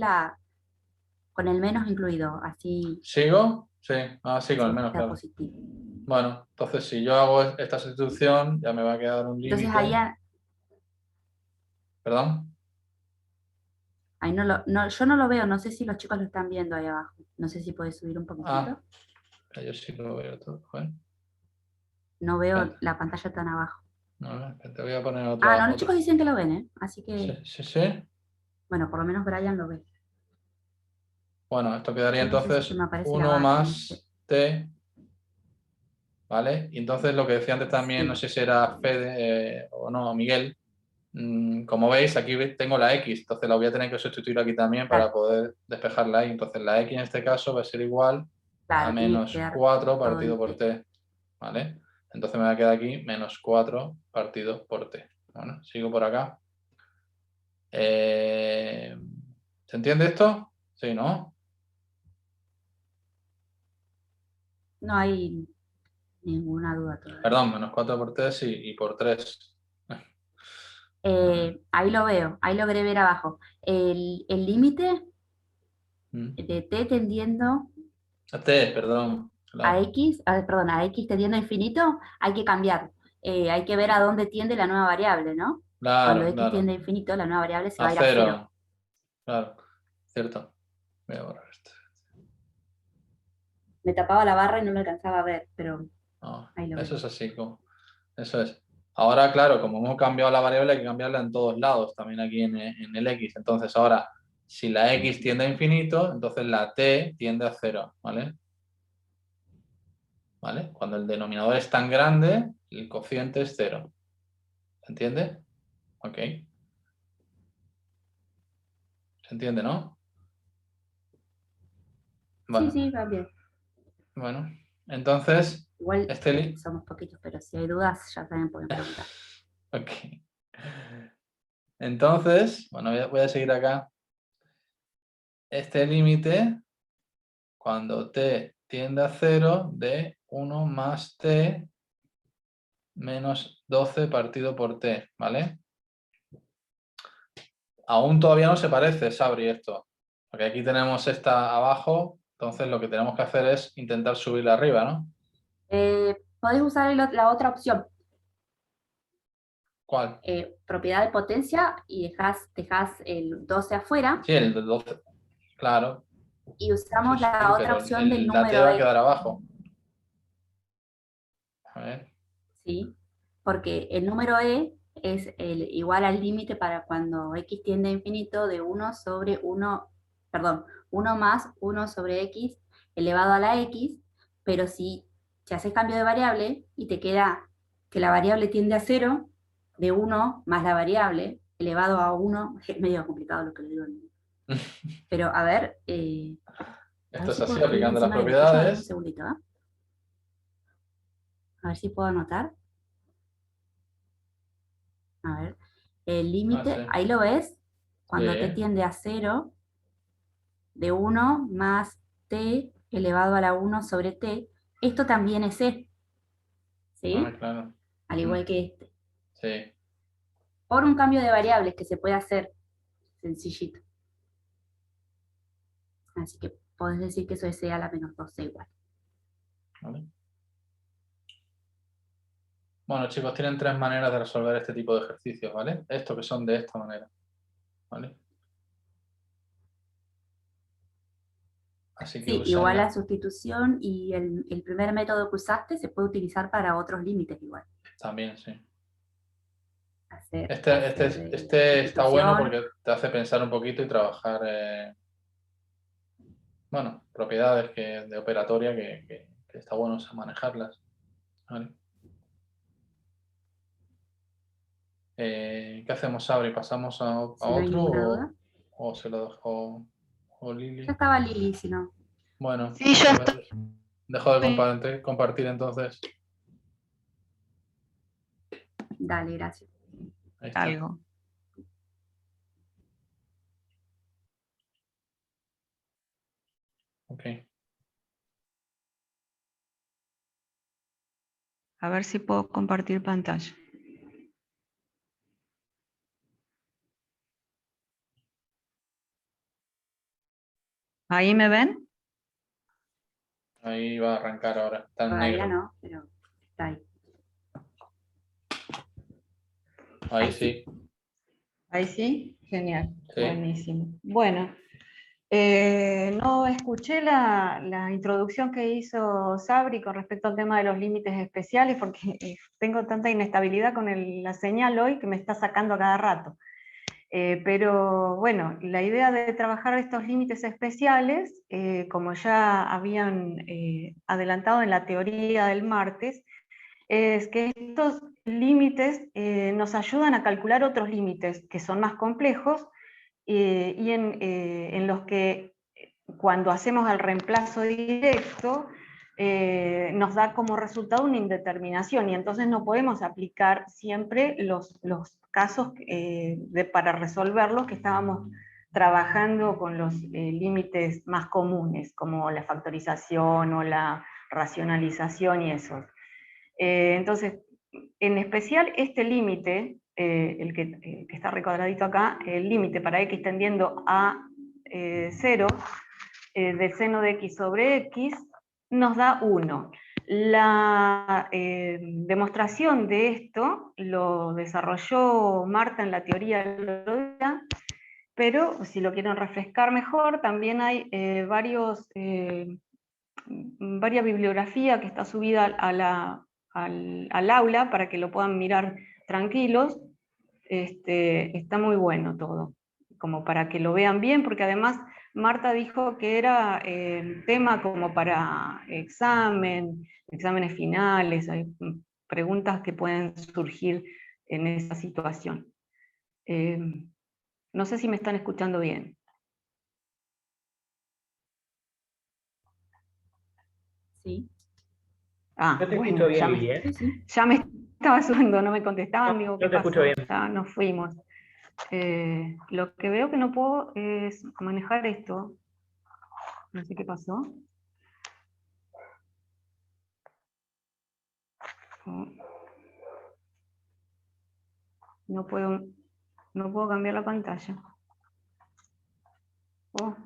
S4: con el menos incluido, así.
S6: ¿Sigo? Sí, sí, con el menos,
S4: Está
S6: claro.
S4: positivo.
S6: Bueno, entonces si yo hago esta sustitución, ya me va a quedar un límite.
S4: Entonces
S6: ¿Perdón?
S4: ahí yo no lo veo, no sé si los chicos lo están viendo ahí abajo. No sé si puedes subir un poquitito.
S6: Yo sí lo veo todo. Joder.
S4: No veo la pantalla tan abajo.
S6: No, te voy a poner otra.
S4: No, los chicos dicen que lo ven, ¿eh? Así que,
S6: Sí.
S4: bueno, por lo menos Brian lo ve.
S6: Bueno, esto quedaría
S4: Yo no sé si
S6: entonces
S4: se me aparece la
S6: 1
S4: barra,
S6: más t, ¿vale? Y entonces lo que decía antes también,
S4: Sí.
S6: no sé si era Fede o no, Miguel, como veis aquí tengo la x, entonces la voy a tener que sustituir aquí también para poder despejar la y. Entonces la x en este caso va a ser igual
S4: Claro,
S6: a
S4: tiene que
S6: menos
S4: quedar
S6: 4
S4: todo
S6: partido
S4: en
S6: por t, ¿vale? Entonces me va a quedar aquí menos 4 partido por t. Bueno, sigo por acá. ¿Se entiende esto? Sí, ¿no?
S4: No hay ninguna duda todavía.
S6: Perdón, menos 4 por 3 y por 3.
S4: Ahí lo veo, ahí logré ver abajo. El límite de t tendiendo
S6: T, perdón.
S4: a
S6: Claro,
S4: x, perdón, a x tendiendo a infinito, hay que cambiarlo. Hay que ver a dónde tiende la nueva variable, ¿no? Cuando
S6: claro,
S4: x tiende
S6: claro.
S4: a infinito, la nueva variable se va
S6: A
S4: a ir a 0.
S6: 0. Claro, cierto. Voy a borrar esto.
S4: Me tapaba la barra y no me alcanzaba a ver, pero
S6: No,
S4: ahí lo
S6: eso
S4: veo.
S6: es así. Eso es. Ahora, claro, como hemos cambiado la variable, hay que cambiarla en todos lados, también aquí en el x. Entonces, ahora, si la x tiende a infinito, entonces la t tiende a 0, ¿vale? ¿Vale? Cuando el denominador es tan grande, el cociente es 0. ¿Se entiende? Ok. ¿Se entiende, no?
S4: Sí,
S6: Bueno,
S4: sí, va bien.
S6: bueno. Entonces,
S4: Igual
S6: este...
S4: somos poquitos, pero si hay dudas ya saben, pueden preguntar.
S6: Ok. Entonces, bueno, voy a seguir acá. Este límite, cuando t tiende a 0, de 1 más t menos 12 partido por t, ¿vale? Aún todavía no se parece, Sabri, esto. Porque aquí tenemos esta abajo, entonces lo que tenemos que hacer es intentar subirla arriba, ¿no?
S4: Podés usar la otra opción,
S6: ¿Cuál?
S4: propiedad de potencia, y dejás el 12 afuera,
S6: Sí, el de 12. Claro,
S4: y
S6: sí,
S4: usamos
S6: sí,
S4: la otra
S6: pero
S4: opción del
S6: la t
S4: número
S6: va a
S4: e,
S6: quedar abajo. A ver,
S4: ¿sí? Porque el número e es igual al límite para cuando x tiende a infinito de 1 sobre 1, perdón, 1 más 1 sobre x elevado a la x, pero si haces cambio de variable y te queda que la variable tiende a 0, de 1 más la variable elevado a 1, es medio complicado lo que le digo. Pero a ver
S6: esto es
S4: si puedo
S6: así,
S4: escribir
S6: aplicando las
S4: encima de la tuya, a ver, un
S6: propiedades.
S4: segundito, ¿eh? A ver si puedo anotar. A ver, el
S6: Ah, sí.
S4: límite, ahí lo ves, cuando t
S6: Sí.
S4: tiende a 0, de 1 más t elevado a la 1 sobre t, esto también es e,
S6: Ah,
S4: ¿sí?
S6: claro.
S4: Al igual que este.
S6: Sí.
S4: Por un cambio de variables que se puede hacer sencillito. Así que podés decir que eso es e a la menos 12 igual.
S6: Vale. Bueno, chicos, tienen 3 maneras de resolver este tipo de ejercicios, ¿vale? Estos que son de esta manera, ¿vale? Así que
S4: Sí, igual la
S6: úsenla
S4: sustitución y el primer método que usaste se puede utilizar para otros límites igual.
S6: también, sí.
S4: Hacer
S6: Este está bueno
S4: sustitución.
S6: porque te hace pensar un poquito y trabajar, bueno, propiedades de operatoria que está bueno manejarlas, ¿vale? ¿Qué hacemos, Sabri? ¿Pasamos a
S4: Si no hay
S6: otro
S4: ninguna duda.
S6: o se lo dejo o Lili?
S4: Ya estaba Lili, si no.
S6: Bueno,
S2: Sí, yo
S6: dejo de
S2: estoy.
S6: compartir entonces.
S4: Dale, gracias.
S6: Ahí está.
S2: Algo.
S6: Ok.
S2: A ver si puedo compartir pantalla. ¿Ahí me ven?
S6: Ahí va a arrancar ahora. Está en
S4: Todavía
S6: negro.
S4: no, pero está ahí.
S6: Ahí
S4: Ahí sí.
S6: sí.
S2: Ahí sí, genial,
S6: Sí.
S2: buenísimo. Bueno, no escuché la introducción que hizo Sabri con respecto al tema de los límites especiales porque tengo tanta inestabilidad con la señal hoy que me está sacando a cada rato. Pero bueno, la idea de trabajar estos límites especiales, como ya habían adelantado en la teoría del martes, es que estos límites nos ayudan a calcular otros límites que son más complejos y en los que cuando hacemos el reemplazo directo nos da como resultado una indeterminación, y entonces no podemos aplicar siempre los casos para resolverlos que estábamos trabajando con los límites más comunes, como la factorización o la racionalización y eso. Entonces, en especial este límite, el que está recuadradito acá, el límite para x tendiendo a 0 del seno de x sobre x, nos da 1. La demostración de esto lo desarrolló Marta en la teoría del otro día, pero si lo quieren refrescar mejor, también hay varias bibliografía que está subida al aula para que lo puedan mirar tranquilos. Está muy bueno todo, como para que lo vean bien, porque además Marta dijo que era tema como para exámenes finales, hay preguntas que pueden surgir en esa situación. No sé si me están escuchando bien.
S4: Sí.
S1: Yo te
S2: Bueno,
S1: escucho bien, Lili, ¿eh?
S4: Sí, sí.
S2: ya me estaba sudando, no me contestaban, digo, ¿qué
S1: Yo te
S2: pasó?
S1: escucho bien.
S2: Ya nos fuimos. Lo que veo que no puedo es manejar esto. No sé qué pasó. No puedo cambiar la pantalla. Oh,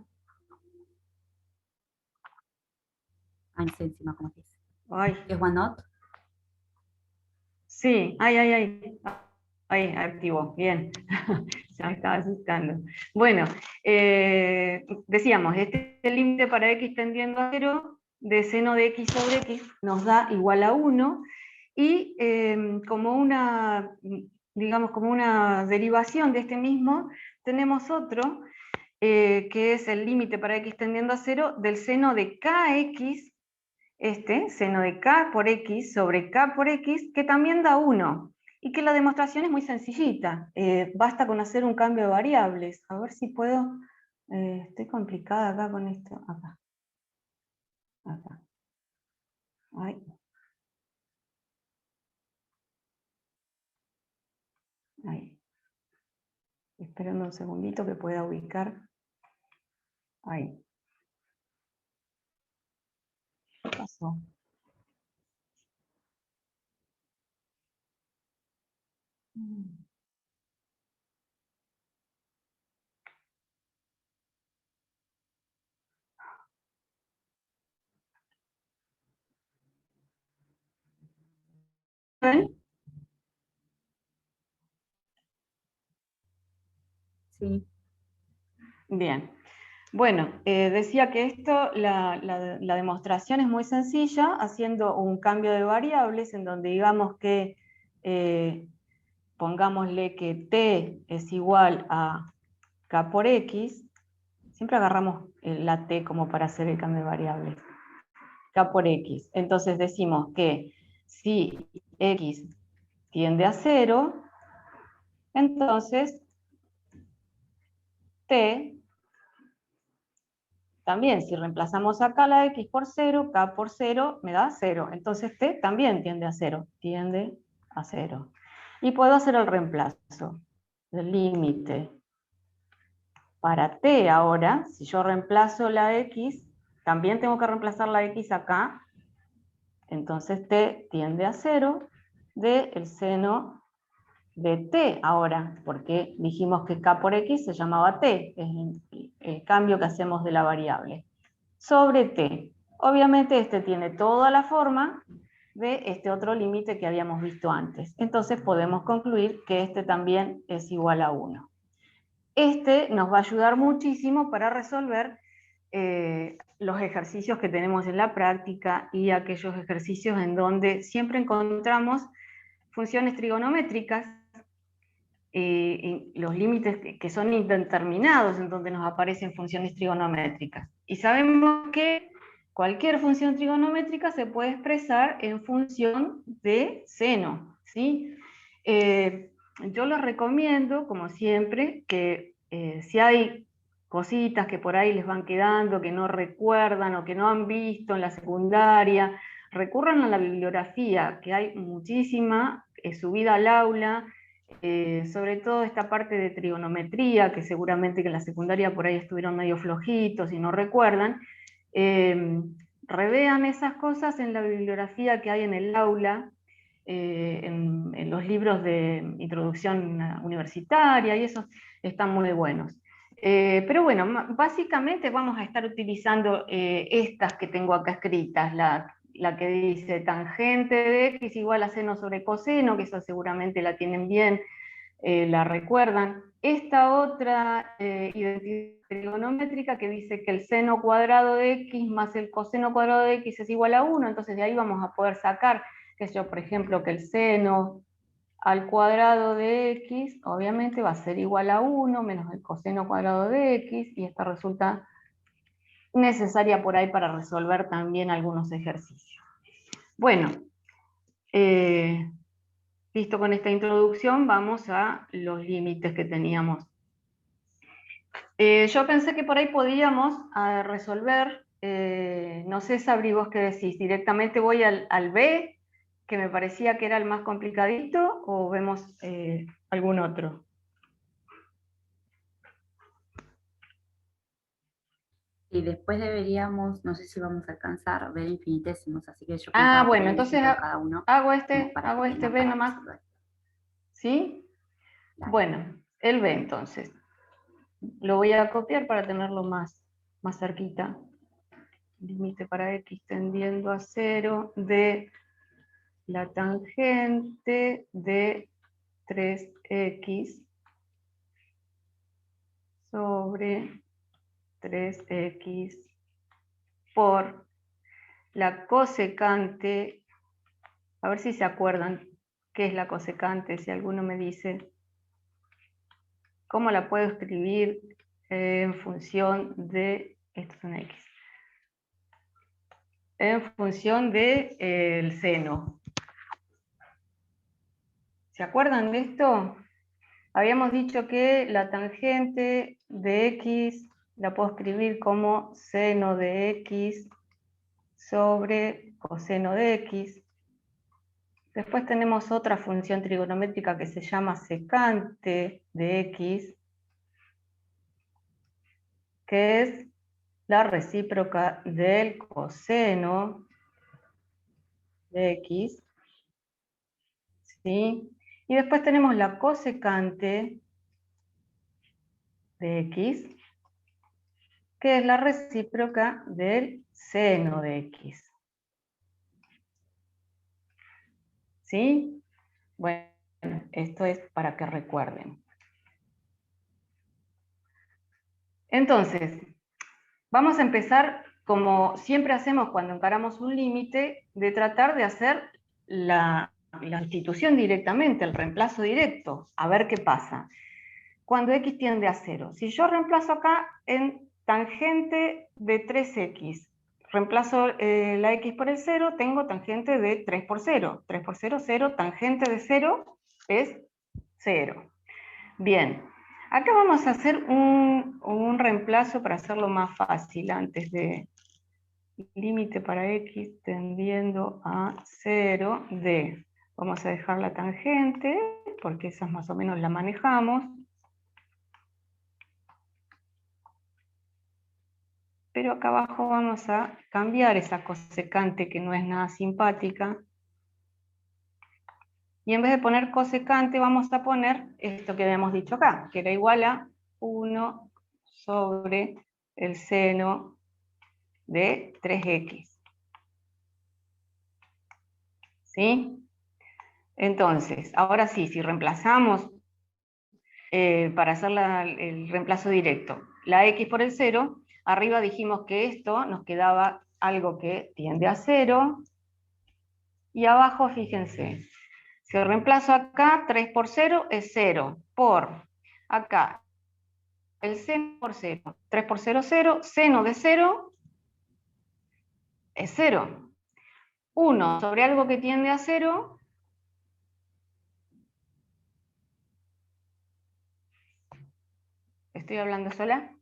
S4: Ah, no sé encima cómo se dice.
S2: ay,
S4: ¿Qué es OneNote?
S2: sí, ahí, activo, bien. Ya me estaba asustando. Bueno, decíamos, este límite para x tendiendo a 0 de seno de x sobre x nos da igual a 1, y como una, digamos, como una derivación de este mismo, tenemos otro, que es el límite para x tendiendo a 0 del seno de kx, seno de k por x sobre k por x, que también da 1, y que la demostración es muy sencillita, basta con hacer un cambio de variables. A ver si puedo, estoy complicada acá con esto, acá. Ay. Ahí. Esperando un segundito que pueda ubicar. Ahí. ¿Qué pasó? ¿Ven?
S4: Sí.
S2: Bien. Bueno, decía que esto, la demostración es muy sencilla, haciendo un cambio de variables en donde digamos que, pongámosle que t es igual a k por x, siempre agarramos la t como para hacer el cambio de variables, k por x. Entonces decimos que si x tiende a 0, entonces t, también si reemplazamos acá la x por 0, k por 0 me da 0. Entonces t también tiende a 0, tiende a 0. Y puedo hacer el reemplazo del límite. Para t ahora, si yo reemplazo la x, también tengo que reemplazar la x acá. Entonces t tiende a 0 del seno de t ahora, porque dijimos que k por x se llamaba t, es el cambio que hacemos de la variable, sobre t. Obviamente este tiene toda la forma de este otro límite que habíamos visto antes. Entonces podemos concluir que este también es igual a 1. Este nos va a ayudar muchísimo para resolver los ejercicios que tenemos en la práctica y aquellos ejercicios en donde siempre encontramos funciones trigonométricas, y los límites que son indeterminados, en donde nos aparecen funciones trigonométricas. Y sabemos que cualquier función trigonométrica se puede expresar en función de seno, ¿sí? Yo les recomiendo, como siempre, que si hay cositas que por ahí les van quedando, que no recuerdan o que no han visto en la secundaria, recurran a la bibliografía, que hay muchísima subida al aula, sobre todo esta parte de trigonometría, que seguramente que en la secundaria por ahí estuvieron medio flojitos y no recuerdan. Revean esas cosas en la bibliografía que hay en el aula, en los libros de introducción universitaria, y esos están muy buenos. Pero bueno, básicamente vamos a estar utilizando estas que tengo acá escritas, la que dice tangente de x igual a seno sobre coseno, que eso seguramente la tienen bien, la recuerdan. Esta otra identidad trigonométrica que dice que el seno cuadrado de x más el coseno cuadrado de x es igual a 1, entonces de ahí vamos a poder sacar, qué sé yo, por ejemplo, que el seno al cuadrado de x, obviamente va a ser igual a 1 menos el coseno cuadrado de x, y esta resulta necesaria por ahí para resolver también algunos ejercicios. Bueno, listo con esta introducción, vamos a los límites que teníamos. Yo pensé que por ahí podíamos resolver, no sé, Sabri, vos qué decís, directamente voy al B, que me parecía que era el más complicadito, o vemos algún otro.
S4: Y después deberíamos, no sé si vamos a alcanzar, ver infinitésimos, así que yo
S2: Ah,
S4: pensaba
S2: bueno,
S4: poner
S2: entonces
S4: cada uno
S2: hago
S4: como
S2: este
S4: para que tengan
S2: B
S4: para
S2: nomás,
S4: resolver.
S2: ¿sí?
S4: Dale.
S2: Bueno, el B entonces. Lo voy a copiar para tenerlo más cerquita. Límite para x tendiendo a 0 de la tangente de 3x sobre 3x por la cosecante. A ver si se acuerdan qué es la cosecante, si alguno me dice cómo la puedo escribir en función de, esto es una x, en función de el seno. ¿Se acuerdan de esto? Habíamos dicho que la tangente de x la puedo escribir como seno de x sobre coseno de x. Después tenemos otra función trigonométrica que se llama secante de x, que es la recíproca del coseno de x, ¿sí? Y después tenemos la cosecante de x, que es la recíproca del seno de x. ¿Sí? Bueno, esto es para que recuerden. Entonces, vamos a empezar, como siempre hacemos cuando encaramos un límite, de tratar de hacer la institución directamente, el reemplazo directo, a ver qué pasa. Cuando x tiende a 0. Si yo reemplazo acá en tangente de 3x, reemplazo la x por el 0, tengo tangente de 3 por 0. 3 por 0, 0, tangente de 0 es 0. Bien, acá vamos a hacer un reemplazo para hacerlo más fácil, antes de límite para x tendiendo a 0 de, vamos a dejar la tangente, porque esas más o menos la manejamos, pero acá abajo vamos a cambiar esa cosecante que no es nada simpática, y en vez de poner cosecante vamos a poner esto que habíamos dicho acá, que era igual a 1 sobre el seno de 3x. ¿Sí? Entonces, ahora sí, si reemplazamos, para hacer el reemplazo directo, la x por el 0, arriba dijimos que esto nos quedaba algo que tiende a 0, y abajo, fíjense, si reemplazo acá, 3 por 0 es 0, por acá, el seno por 0, 3 por 0, 0, seno de 0 es 0. 1 sobre algo que tiende a 0, ¿estoy hablando sola?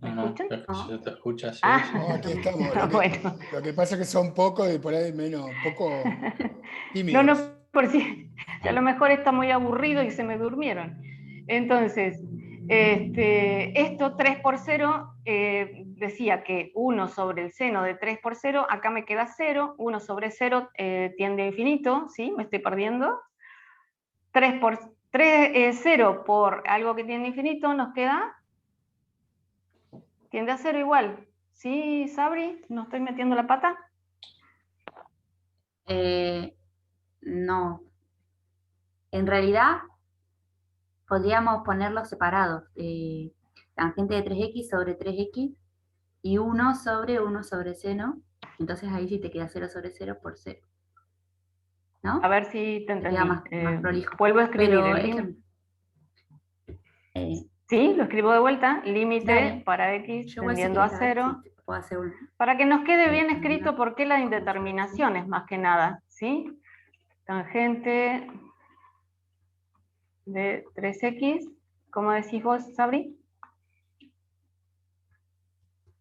S2: ¿Me
S6: No,
S2: escuchan?
S6: se te escucha, sí.
S2: Ah.
S6: sí.
S3: No, aquí estamos. Lo que,
S2: Bueno.
S3: lo que pasa es que son pocos y por ahí menos, poco
S2: No,
S3: tímidos.
S2: por si a lo mejor está muy aburrido y se me durmieron. Entonces, esto 3 por 0 decía que 1 sobre el seno de 3 por 0, acá me queda 0, 1 sobre 0 tiende a infinito, ¿sí? Me estoy perdiendo. 0 por algo que tiende a infinito nos queda, tiende a 0 igual. ¿Sí, Sabri? ¿No estoy metiendo la pata?
S4: No. En realidad, podríamos ponerlos separados. Tangente de 3x sobre 3x y 1 sobre seno. Entonces ahí sí te queda 0 sobre 0 por 0. ¿No?
S2: A ver si te
S4: Te queda
S2: entendí.
S4: más prolijo.
S2: Vuelvo a escribir.
S4: Pero
S2: Sí, lo escribo de vuelta. Límite
S4: dale.
S2: para x
S4: Yo igual si
S2: tendiendo a
S4: querés, a ver
S2: 0.
S4: si te puedo hacer un...
S2: Para que nos quede bien escrito por qué la indeterminación es más que nada. ¿Sí? Tangente de 3x. ¿Cómo decís vos, Sabri?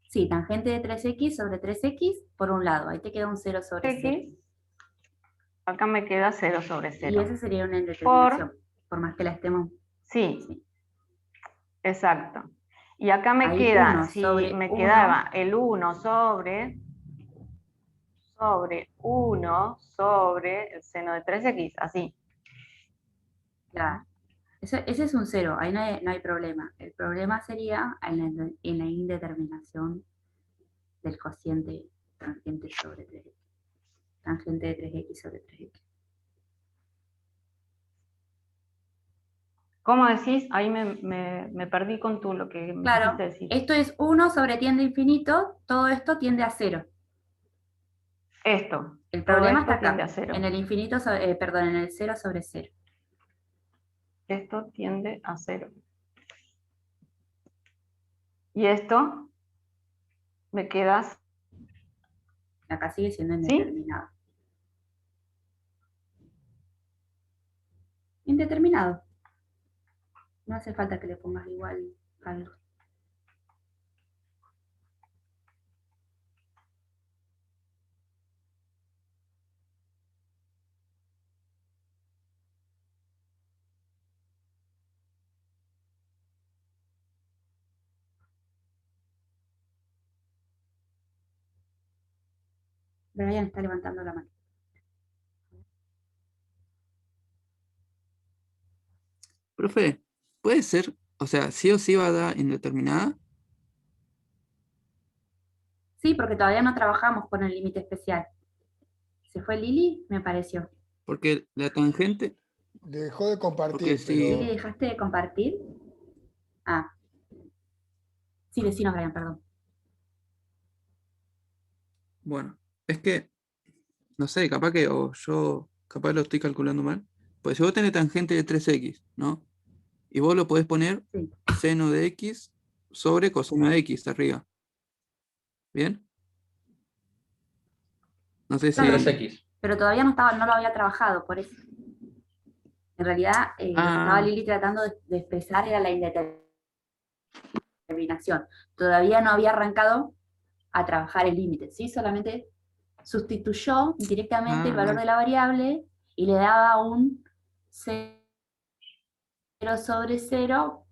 S4: Sí, tangente de 3x sobre 3x por un lado. Ahí te queda un 0 sobre 0.
S2: X. Acá me queda 0 sobre 0.
S4: Y esa sería una indeterminación, por más que la estemos...
S2: Sí,
S4: Sí.
S2: exacto. Y acá me
S4: Ahí
S2: queda,
S4: 1
S2: si
S4: sobre
S2: me
S4: 1.
S2: quedaba el 1 sobre 1 sobre el seno de 3x, así.
S4: Claro. Ese es un 0, ahí no hay problema. El problema sería en la indeterminación del cociente tangente sobre 3x. Tangente de 3x sobre 3x.
S2: ¿Cómo decís? Ahí me perdí con lo que me
S4: Claro,
S2: quisiste decir.
S4: esto es 1 sobre tiende a infinito, todo esto tiende a 0.
S2: Esto.
S4: El
S2: Todo
S4: problema
S2: esto
S4: está
S2: tiende
S4: acá,
S2: a 0.
S4: en el infinito, perdón, en el 0 sobre 0.
S2: Esto tiende a 0. Y esto me quedas,
S4: Acá sigue siendo
S2: ¿sí?
S4: indeterminado. Indeterminado. No hace falta que le pongas igual algo. Brian está levantando la mano.
S5: Profe, ¿puede ser? O sea, sí o sí va a dar indeterminada.
S4: Sí, porque todavía no trabajamos con el límite especial. ¿Se fue Lili? Me pareció.
S5: Porque la tangente,
S3: Dejó de
S5: porque
S3: compartir,
S5: si,
S4: ¿Lili,
S3: pero
S4: dejaste de compartir? Ah, sí, decinos, Brian, perdón.
S5: bueno, es que, no sé, capaz que, o yo, capaz lo estoy calculando mal. Pues si vos tenés tangente de 3x, ¿no? Y vos lo podés poner
S4: Sí.
S5: seno de x sobre coseno de x arriba. ¿Bien? No sé
S6: Sí, es
S5: si...
S6: X.
S4: Pero todavía no lo había trabajado, por eso. En realidad, lo que estaba
S5: Ah,
S4: Lili tratando de expresar era la indeterminación. Todavía no había arrancado a trabajar el límite, ¿sí? Solamente sustituyó directamente el valor de la variable y le daba un 0 sobre 0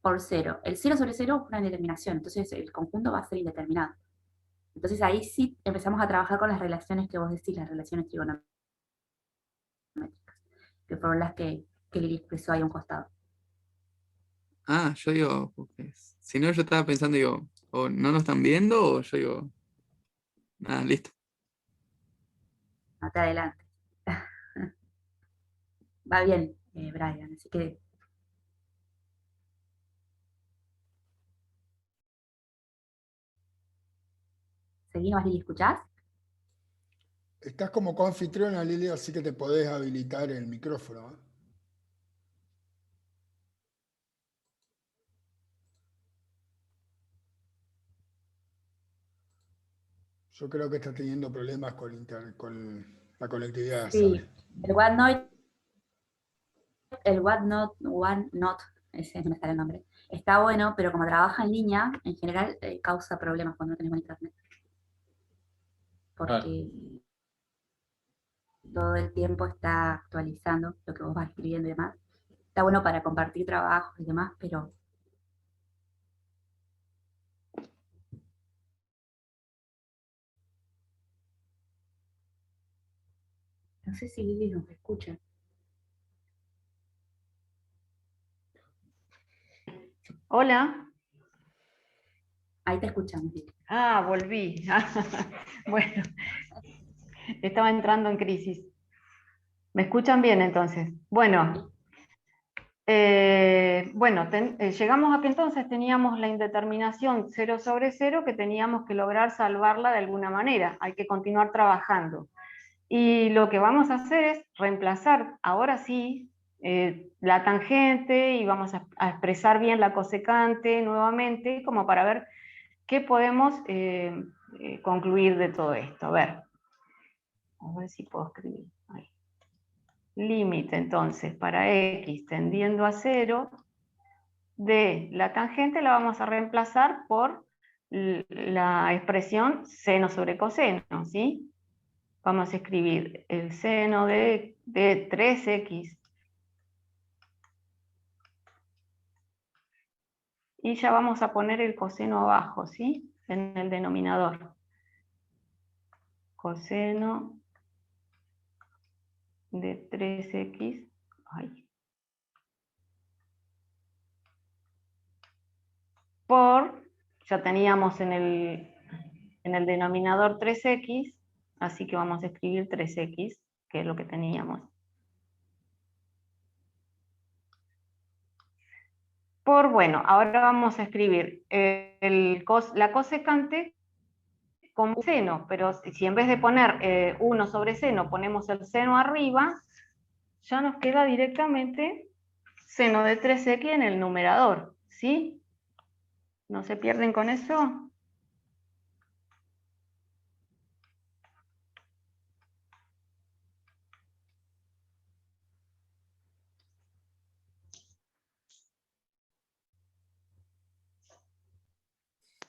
S4: por 0. El 0 sobre 0 es una indeterminación, entonces el conjunto va a ser indeterminado. Entonces ahí sí empezamos a trabajar con las relaciones que vos decís, las relaciones trigonométricas, que fueron las que Lili expresó ahí a un costado.
S5: yo digo, porque si no yo estaba pensando, digo, o no lo están viendo, o yo digo, nada, listo.
S4: No te adelantes. Va bien, Brian, así que... Seguimos, Lili, ¿escuchás?
S3: estás como coanfitriona, Lili, así que te podés habilitar el micrófono. ¿Eh? Yo creo que está teniendo problemas con la conectividad,
S4: Sí,
S3: ¿sabes?
S4: el OneNote ese no me sale el nombre, está bueno, pero como trabaja en línea, en general causa problemas cuando no tenés buen internet. Porque todo el tiempo está actualizando lo que vos vas escribiendo y demás. Está bueno para compartir trabajos y demás, pero no sé si Lili nos escucha.
S2: Hola.
S4: Ahí te escuchamos, Lili.
S2: Ah, volví. Bueno, estaba entrando en crisis. ¿Me escuchan bien entonces? Bueno, llegamos a que entonces teníamos la indeterminación 0 sobre 0 que teníamos que lograr salvarla de alguna manera. Hay que continuar trabajando. Y lo que vamos a hacer es reemplazar, ahora sí, la tangente, y vamos a expresar bien la cosecante nuevamente, como para ver qué podemos concluir de todo esto. A ver si puedo escribir. Ahí. Límite, entonces, para x tendiendo a 0, de la tangente la vamos a reemplazar por la expresión seno sobre coseno, ¿sí? Vamos a escribir el seno de 3x. Y ya vamos a poner el coseno abajo, ¿sí? En el denominador. Coseno de 3x. Ay. Por, ya teníamos en el denominador 3x, así que vamos a escribir 3x, que es lo que teníamos. Bueno, ahora vamos a escribir la cosecante como seno, pero si en vez de poner 1 sobre seno ponemos el seno arriba, ya nos queda directamente seno de 3x en el numerador, ¿sí? ¿No se pierden con eso?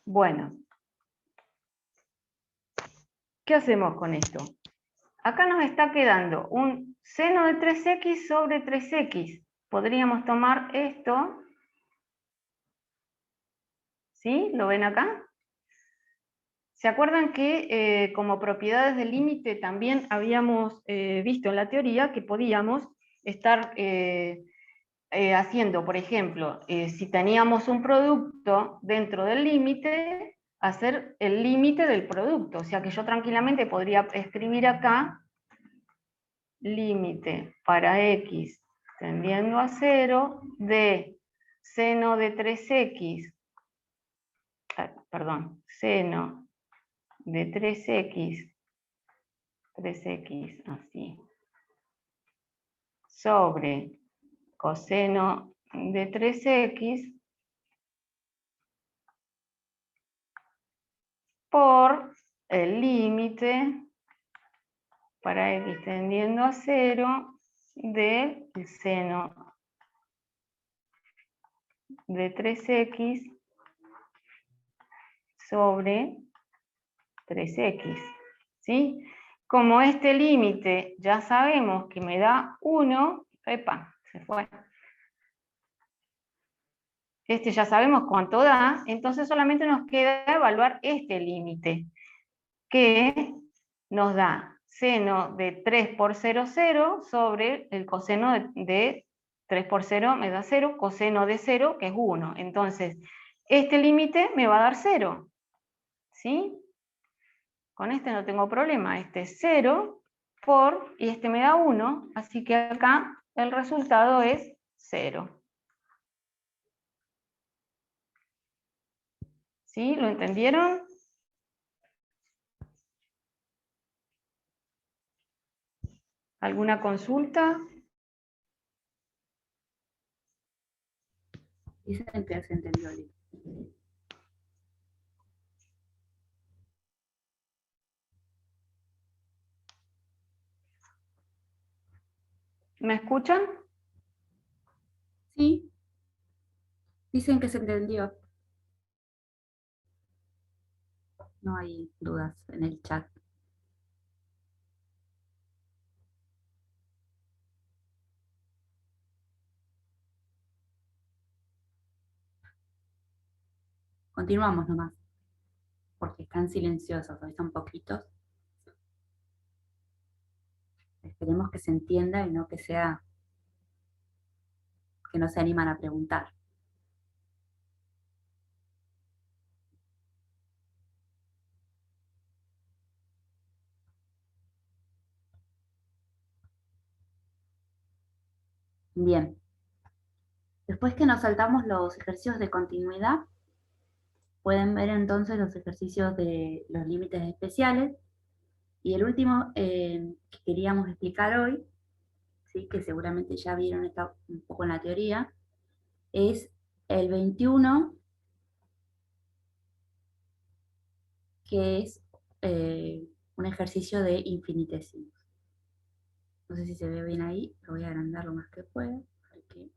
S2: Bueno, ¿qué hacemos con esto? Acá nos está quedando un seno de 3x sobre 3x. Podríamos tomar esto, ¿sí? ¿Lo ven acá? ¿Se acuerdan que como propiedades del límite también habíamos visto en la teoría que podíamos estar haciendo, por ejemplo, si teníamos un producto dentro del límite, hacer el límite del producto? O sea que yo tranquilamente podría escribir acá límite para x tendiendo a 0 de seno de 3x, perdón, seno de 3x, así, sobre coseno de 3x por el límite para x tendiendo a 0 del seno de 3x sobre 3x, ¿sí? Como este límite ya sabemos que me da 1, ¡epa! Se fue. Este ya sabemos cuánto da, entonces solamente nos queda evaluar este límite, que nos da seno de 3 por 0, 0, sobre el coseno de 3 por 0 me da 0, coseno de 0, que es 1. Entonces, este límite me va a dar 0, ¿sí? Con este no tengo problema, este es 0 por, y este me da 1, así que acá el resultado es 0. ¿Sí? ¿Lo entendieron? ¿Alguna consulta?
S4: Dicen que se entendió, Lili.
S2: ¿Me escuchan?
S4: Sí. Dicen que se entendió. No hay dudas en el chat. Continuamos nomás, porque están silenciosos, hoy son poquitos. Esperemos que se entienda y no que sea que no se animan a preguntar. Bien. Después que nos saltamos los ejercicios de continuidad, pueden ver entonces los ejercicios de los límites especiales. Y el último que queríamos explicar hoy, ¿sí? Que seguramente ya vieron un poco en la teoría, es el 21, que es un ejercicio de infinitesimos. No sé si se ve bien ahí, lo voy a agrandar lo más que pueda, porque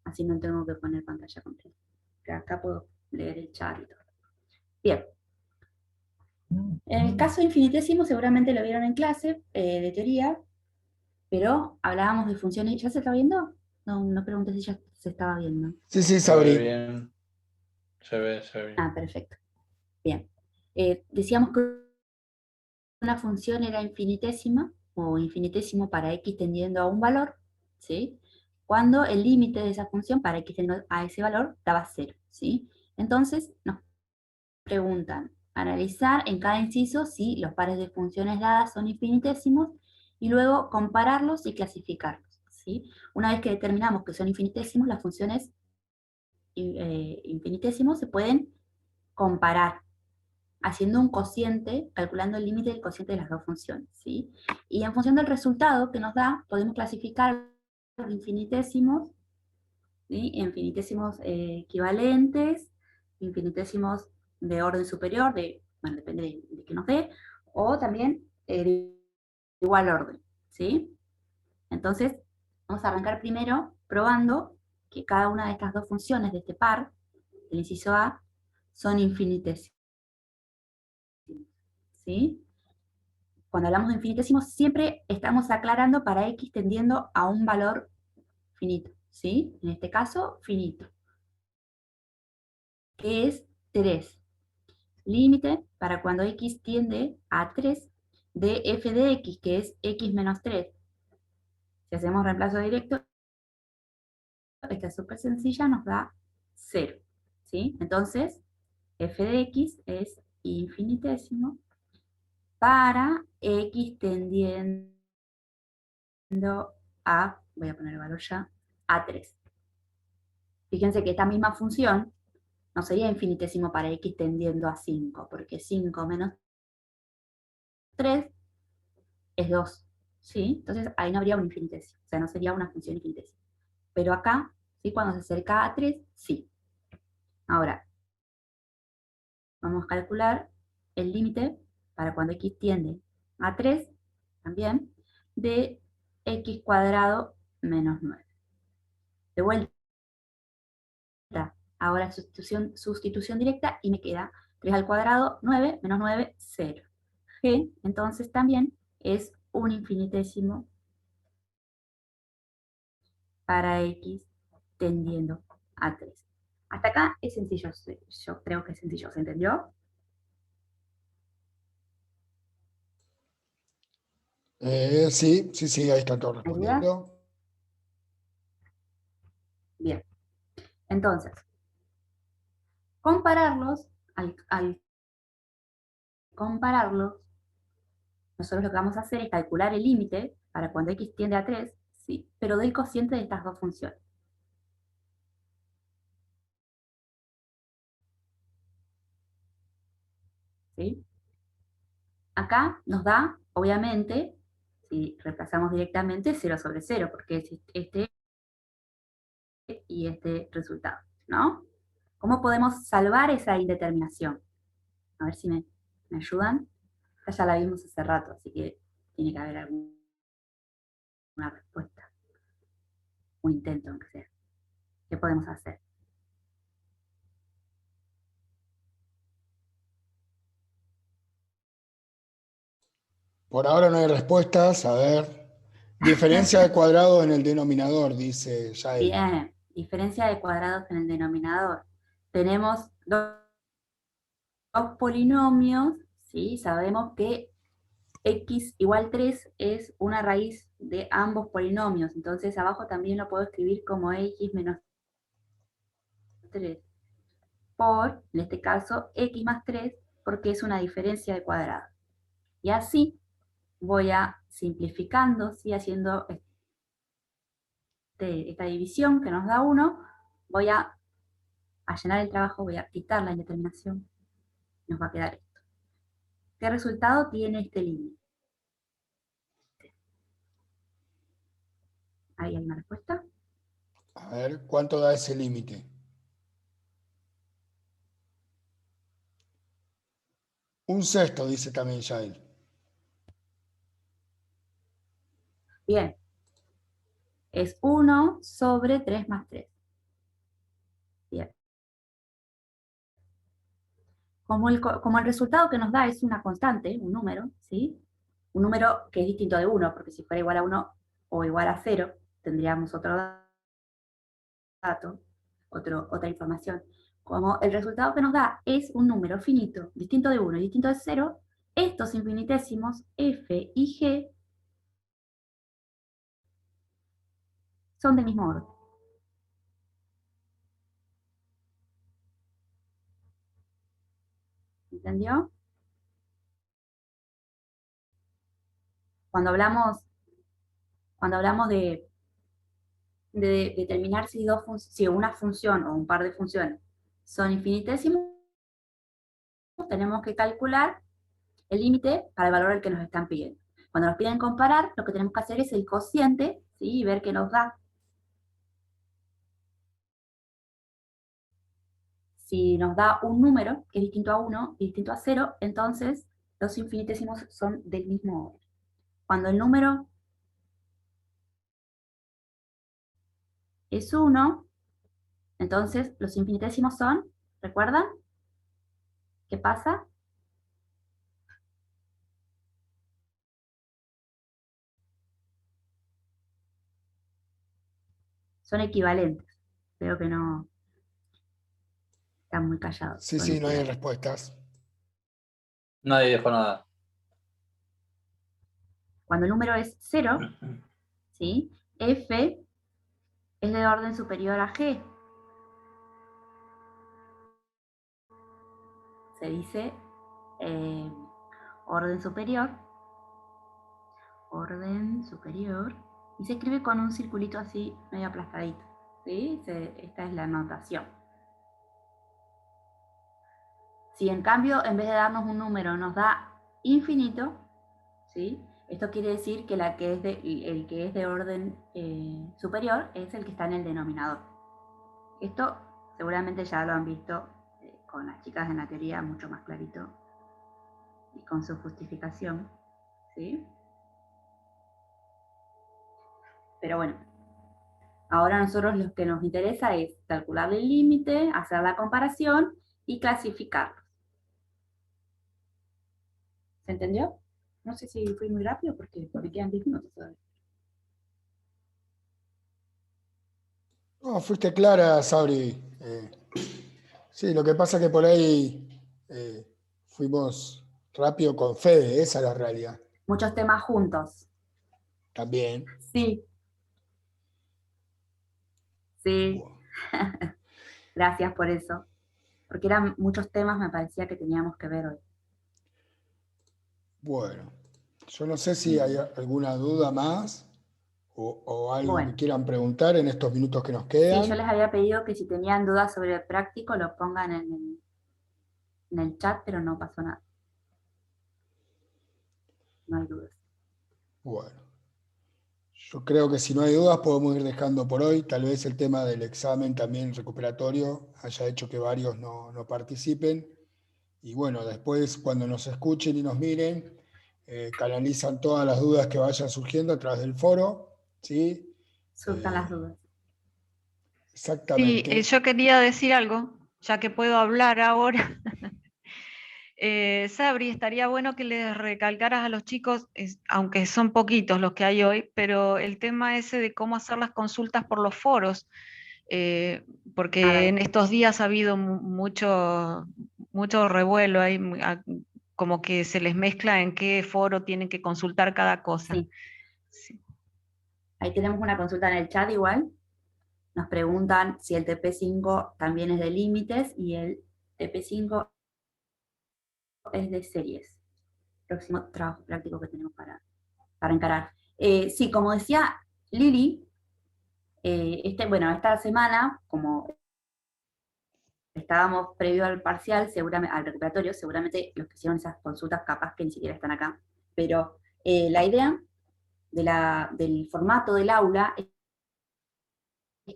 S4: así no tengo que poner pantalla completa. Que acá puedo leer el chat y todo. Bien. En el caso de infinitésimo seguramente lo vieron en clase de teoría, pero hablábamos de funciones. ¿Ya se está viendo? No pregunté si ya se estaba viendo.
S3: Sí, sí,
S6: Se ve
S3: Sabri.
S6: bien. Se ve bien.
S4: Ah, perfecto. Bien. Decíamos que una función era infinitésima, o infinitésimo para x tendiendo a un valor, ¿sí? Cuando el límite de esa función para x tendiendo a ese valor daba 0, ¿sí? Entonces nos preguntan, analizar en cada inciso si los pares de funciones dadas son infinitésimos y luego compararlos y clasificarlos, ¿sí? Una vez que determinamos que son infinitésimos, las funciones infinitesimos se pueden comparar haciendo un cociente, calculando el límite del cociente de las dos funciones, ¿sí? Y en función del resultado que nos da, podemos clasificar los infinitésimos, ¿sí? Infinitesimos equivalentes, infinitésimos de orden superior, bueno, depende de que nos dé, o también de igual orden, ¿sí? Entonces, vamos a arrancar primero probando que cada una de estas dos funciones de este par, el inciso A, son infinitésimos, ¿sí? Cuando hablamos de infinitesimos, siempre estamos aclarando para x tendiendo a un valor finito, ¿sí? En este caso, finito, que es 3. Límite para cuando x tiende a 3 de f de x, que es x menos 3. Si hacemos reemplazo directo, esta es súper sencilla, nos da 0, ¿sí? Entonces, f de x es infinitésimo para x tendiendo a, voy a poner el valor ya, a 3. Fíjense que esta misma función no sería infinitésimo para x tendiendo a 5, porque 5 menos 3 es 2, ¿sí? Entonces ahí no habría un infinitésimo, o sea, no sería una función infinitésima. Pero acá, ¿sí? Cuando se acerca a 3, sí. Ahora, vamos a calcular el límite para cuando x tiende a 3, también, de x cuadrado menos 9. De vuelta, ahora sustitución directa y me queda 3 al cuadrado, 9, menos 9, 0. G, entonces también es un infinitésimo para x tendiendo a 3. Hasta acá es sencillo, yo creo que es sencillo, ¿se entendió?
S3: Sí, ahí está todo
S4: ¿Hay dudas?
S3: respondiendo.
S4: Bien. Entonces, compararlos, al compararlos, nosotros lo que vamos a hacer es calcular el límite para cuando x tiende a 3, ¿sí? Pero del cociente de estas dos funciones. ¿Sí? Acá nos da, obviamente, si reemplazamos directamente, 0 sobre 0, porque es este y este resultado, ¿no? ¿Cómo podemos salvar esa indeterminación? A ver si me ayudan. Esta ya la vimos hace rato, así que tiene que haber alguna respuesta. Un intento, aunque sea. ¿Qué podemos hacer?
S3: Por ahora no hay respuestas. A ver. Diferencia de cuadrados en el denominador, dice Yael.
S4: Bien, diferencia de cuadrados en el denominador. Tenemos dos polinomios, ¿sí? Sabemos que x igual 3 es una raíz de ambos polinomios, entonces abajo también lo puedo escribir como x menos 3 por, en este caso, x más 3, porque es una diferencia de cuadrados. Y así voy a simplificando, ¿sí? Haciendo esta división que nos da 1, voy a llenar el trabajo, voy a quitar la indeterminación, nos va a quedar esto. ¿Qué resultado tiene este límite? ¿Ahí hay una respuesta?
S3: A ver, ¿cuánto da ese límite? Un sexto, dice también Yael.
S4: Bien, es 1 sobre 3 más 3. Bien. Como el resultado que nos da es una constante, un número, ¿sí? Un número que es distinto de 1, porque si fuera igual a 1 o igual a 0, tendríamos otro dato, otra información. Como el resultado que nos da es un número finito, distinto de 1 y distinto de 0, estos infinitésimos f y g son del mismo orden. ¿Entendió? Cuando hablamos de determinar si una función o un par de funciones son infinitesimos, tenemos que calcular el límite para el valor al que nos están pidiendo. Cuando nos piden comparar, lo que tenemos que hacer es el cociente, ¿sí? Y ver qué nos da. Si nos da un número que es distinto a 1 y distinto a 0, entonces los infinitesimos son del mismo orden. Cuando el número es 1, entonces los infinitesimos son, ¿recuerdan? ¿Qué pasa? Son equivalentes. Veo que no están muy callados.
S3: Sí,
S4: Son
S3: sí, no hay
S4: equivalentes.
S3: respuestas.
S6: Nadie dijo nada.
S4: Cuando el número es 0, ¿sí? F es de orden superior a G. Se dice orden superior, y se escribe con un circulito así medio aplastadito, ¿sí? Esta es la notación. Si en cambio, en vez de darnos un número, nos da infinito, ¿sí? Esto quiere decir que el que es de orden superior es el que está en el denominador. Esto seguramente ya lo han visto con las chicas en la teoría mucho más clarito y con su justificación, ¿sí? Pero bueno, ahora a nosotros lo que nos interesa es calcular el límite, hacer la comparación y clasificarlos. ¿Se entendió? No sé si fui muy rápido porque me quedan 10 minutos todavía.
S3: No, fuiste clara, Sabri. Sí, lo que pasa es que por ahí fuimos rápido con Fede, esa es la realidad.
S4: Muchos temas juntos.
S3: También.
S4: Sí. Sí.
S3: Bueno.
S4: Gracias por eso. Porque eran muchos temas, me parecía que teníamos que ver hoy.
S3: Bueno, yo no sé si hay alguna duda más o algo
S4: Bueno.
S3: que quieran preguntar en estos minutos que nos
S4: Sí,
S3: quedan.
S4: yo les había pedido que si tenían dudas sobre el práctico lo pongan en el chat, pero no pasó nada. No hay dudas.
S3: Bueno, yo creo que si no hay dudas podemos ir dejando por hoy. Tal vez el tema del examen también recuperatorio haya hecho que varios no participen. Y bueno, después cuando nos escuchen y nos miren, canalizan todas las dudas que vayan surgiendo a través del foro. ¿Sí?
S4: Surjan las dudas.
S3: Exactamente.
S2: Sí, yo quería decir algo, ya que puedo hablar ahora. Sabri, estaría bueno que les recalcaras a los chicos, aunque son poquitos los que hay hoy, pero el tema ese de cómo hacer las consultas por los foros,
S4: A
S2: porque en
S4: ver,
S2: estos días ha habido mucho revuelo, como que se les mezcla en qué foro tienen que consultar cada cosa.
S4: sí.
S2: Sí.
S4: Ahí tenemos una consulta en el chat igual. Nos preguntan si el TP5 también es de límites y el TP5 es de series. Próximo trabajo práctico que tenemos para encarar. Sí, como decía Lili, bueno, esta semana, como estábamos previo al parcial, seguramente, al recuperatorio, seguramente los que hicieron esas consultas capaz que ni siquiera están acá. Pero la idea del formato del aula es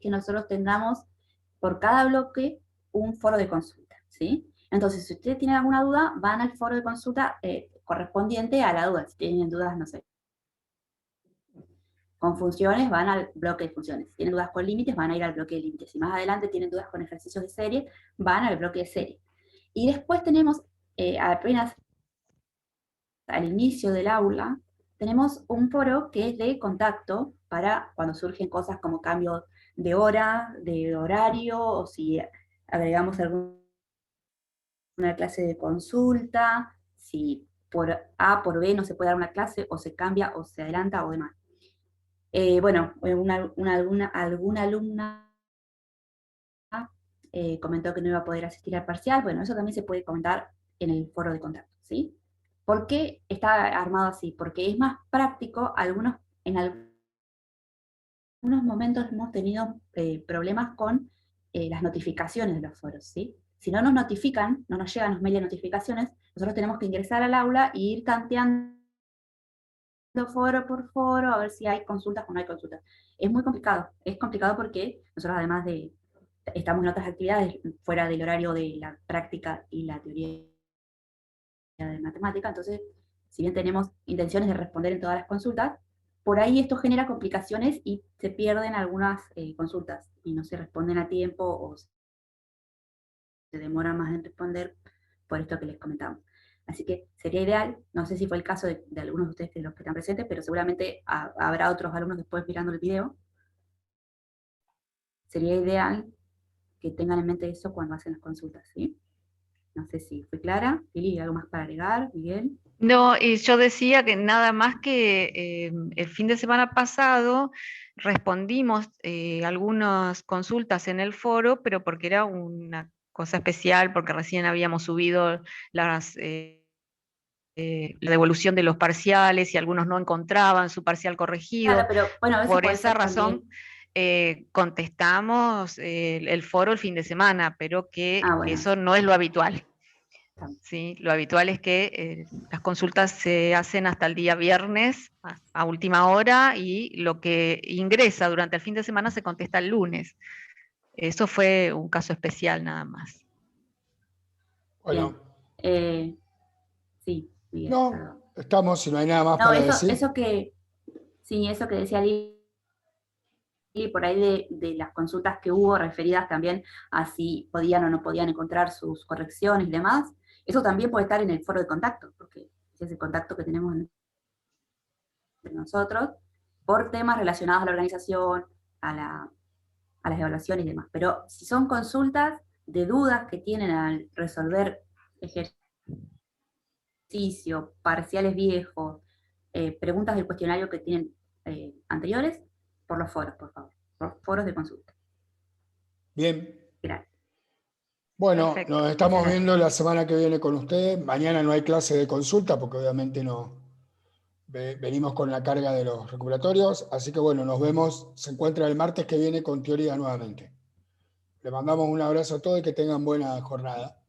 S4: que nosotros tengamos por cada bloque un foro de consulta, ¿sí? Entonces, si ustedes tienen alguna duda, van al foro de consulta correspondiente a la duda. Si tienen dudas, no sé, con funciones, van al bloque de funciones. Si tienen dudas con límites, van a ir al bloque de límites. Si más adelante tienen dudas con ejercicios de serie, van al bloque de serie. Y después tenemos, apenas al inicio del aula, tenemos un foro que es de contacto para cuando surgen cosas como cambio de hora, de horario, o si agregamos alguna clase de consulta, si por A, por B no se puede dar una clase, o se cambia, o se adelanta, o demás. Bueno, alguna alumna comentó que no iba a poder asistir al parcial. Bueno, eso también se puede comentar en el foro de contacto, ¿sí? ¿Por qué está armado así? Porque es más práctico, en algunos momentos hemos tenido problemas con las notificaciones de los foros, ¿sí? Si no nos notifican, no nos llegan los mails de notificaciones, nosotros tenemos que ingresar al aula e ir tanteando foro por foro a ver si hay consultas o no hay consultas. Es muy complicado, es complicado porque nosotros además estamos en otras actividades fuera del horario de la práctica y la teoría de matemática, entonces, si bien tenemos intenciones de responder en todas las consultas, por ahí esto genera complicaciones y se pierden algunas consultas y no se responden a tiempo o se demora más en responder por esto que les comentamos. Así que sería ideal, no sé si fue el caso de algunos de ustedes de los que están presentes, pero seguramente habrá otros alumnos después mirando el video. Sería ideal que tengan en mente eso cuando hacen las consultas, ¿sí? No sé si fue clara. Lili, ¿algo más para agregar? Miguel.
S2: No, y yo decía que nada más que el fin de semana pasado respondimos algunas consultas en el foro, pero porque era una cosa especial, porque recién habíamos subido la devolución de los parciales y algunos no encontraban su parcial corregido.
S4: Claro, pero bueno, a veces
S2: Por
S4: puede
S2: esa
S4: ser
S2: razón contestamos el foro el fin de semana, pero que
S4: bueno,
S2: eso no es lo habitual.
S4: está.
S2: ¿Sí? Lo habitual es que las consultas se hacen hasta el día viernes a última hora y lo que ingresa durante el fin de semana se contesta el lunes. Eso fue un caso especial nada más.
S3: Bueno,
S4: Sí, Miguel, perdón.
S3: no, estamos, si no hay nada más
S4: No,
S3: para decir.
S4: eso que decía Lili, por ahí de las consultas que hubo referidas también a si podían o no podían encontrar sus correcciones y demás, eso también puede estar en el foro de contacto, porque es el contacto que tenemos entre nosotros, por temas relacionados a la organización, a las evaluaciones y demás. Pero si son consultas de dudas que tienen al resolver ejercicio, parciales viejos, preguntas del cuestionario que tienen anteriores, por los foros, por favor, por foros de consulta.
S3: Bien.
S4: Gracias.
S3: Bueno,
S2: Perfecto.
S3: nos estamos viendo la semana que viene con ustedes. Mañana no hay clase de consulta porque obviamente no venimos con la carga de los recuperatorios. Así que bueno, nos vemos. Se encuentra el martes que viene con teoría nuevamente. Le mandamos un abrazo a todos y que tengan buena jornada.